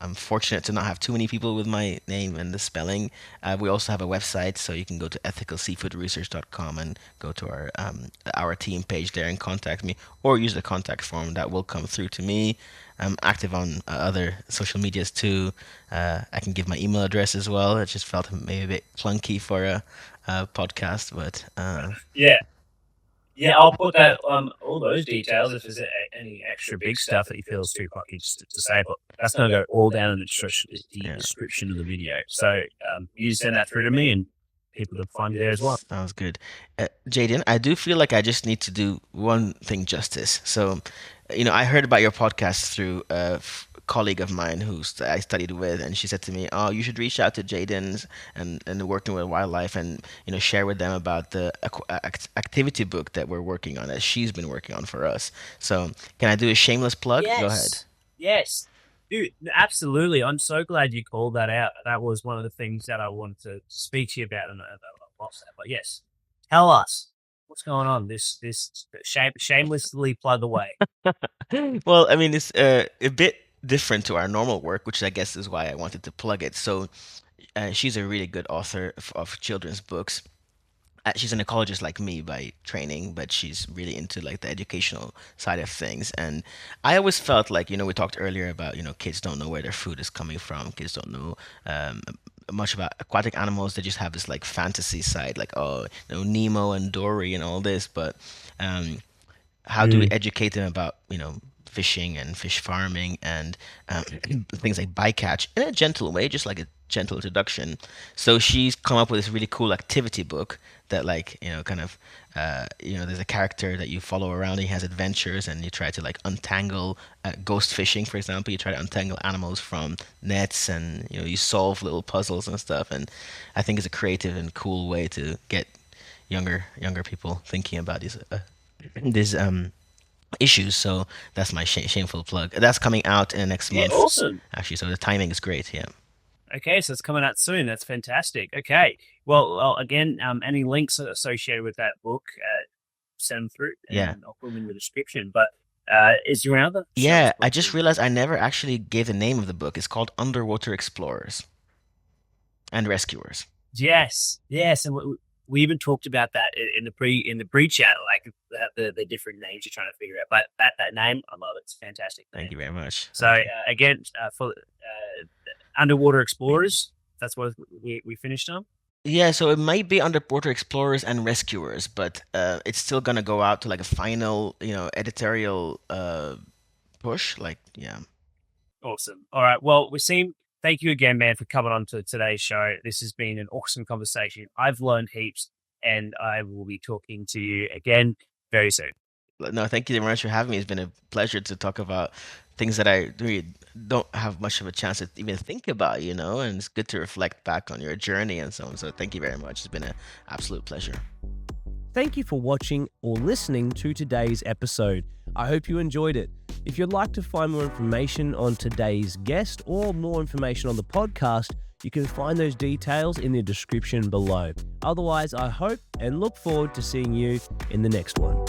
A: I'm fortunate to not have too many people with my name and the spelling. We also have a website, so you can go to ethicalseafoodresearch.com and go to our team page there and contact me, or use the contact form that will come through to me. I'm active on other social medias too. I can give my email address as well. It just felt maybe a bit clunky for a podcast, but
B: Yeah. Yeah, I'll put that all those details if there's any extra big stuff that you feel is too cocky to say, but that's going to go all down in the
A: yeah,
B: description of the video. So you send that through to me, and people can find you there as well.
A: sounds good. Jaden, I do feel like I just need to do one thing justice. So, I heard about your podcast through colleague of mine I studied with, and she said to me, "Oh, you should reach out to Jaden's and working with wildlife, and share with them about the activity book that we're working on, that she's been working on for us." So, can I do a shameless plug? Go ahead.
B: Yes. Yes. Dude, absolutely. I'm so glad you called that out. That was one of the things that I wanted to speak to you about, and I lost that. But yes, tell us what's going on. This shamelessly plug away.
A: Well, I mean, it's a bit different to our normal work, which I guess is why I wanted to plug it. So, she's a really good author of children's books. She's an ecologist like me by training, but she's really into like the educational side of things. And I always felt like, we talked earlier about, kids don't know where their food is coming from. Kids don't know much about aquatic animals. They just have this like fantasy side, like, oh, Nemo and Dory and all this. But um, how do we
B: Mm.
A: educate them about fishing and fish farming and things like bycatch in a gentle way, just like a gentle introduction. So she's come up with this really cool activity book that like kind of there's a character that you follow around and he has adventures and you try to like untangle ghost fishing, for example. You try to untangle animals from nets and you solve little puzzles and stuff. And I think it's a creative and cool way to get younger people thinking about these issues. So that's my shameful plug. That's coming out in next
B: Yeah,
A: month,
B: awesome.
A: actually. So the timing is great. Yeah.
B: Okay, so it's coming out soon. That's fantastic. Okay, well again, any links associated with that book, send them through,
A: Yeah.
B: and I'll put them in the description. But is there another
A: Yeah.
B: shameless
A: I
B: plug for
A: just
B: you?
A: realized I never actually gave the name of the book. It's called Underwater Explorers and Rescuers.
B: Yes, yes, and we even talked about that in the pre chat, like the different names you're trying to figure out. But that name, I love it. It's a fantastic name.
A: Thank you very much.
B: So
A: Thank you.
B: again, for Underwater Explorers, that's what we finished on.
A: Yeah, so it might be Underwater Explorers and Rescuers, but it's still gonna go out to like a final, editorial push. Like, yeah.
B: Awesome. All right. Well, Wasim, thank you again, man, for coming on to today's show. This has been an awesome conversation. I've learned heaps, and I will be talking to you again very soon.
A: No, thank you very much for having me. It's been a pleasure to talk about things that I really don't have much of a chance to even think about, and it's good to reflect back on your journey and so on. So thank you very much. It's been an absolute pleasure.
C: Thank you for watching or listening to today's episode. I hope you enjoyed it. If you'd like to find more information on today's guest or more information on the podcast, you can find those details in the description below. Otherwise, I hope and look forward to seeing you in the next one.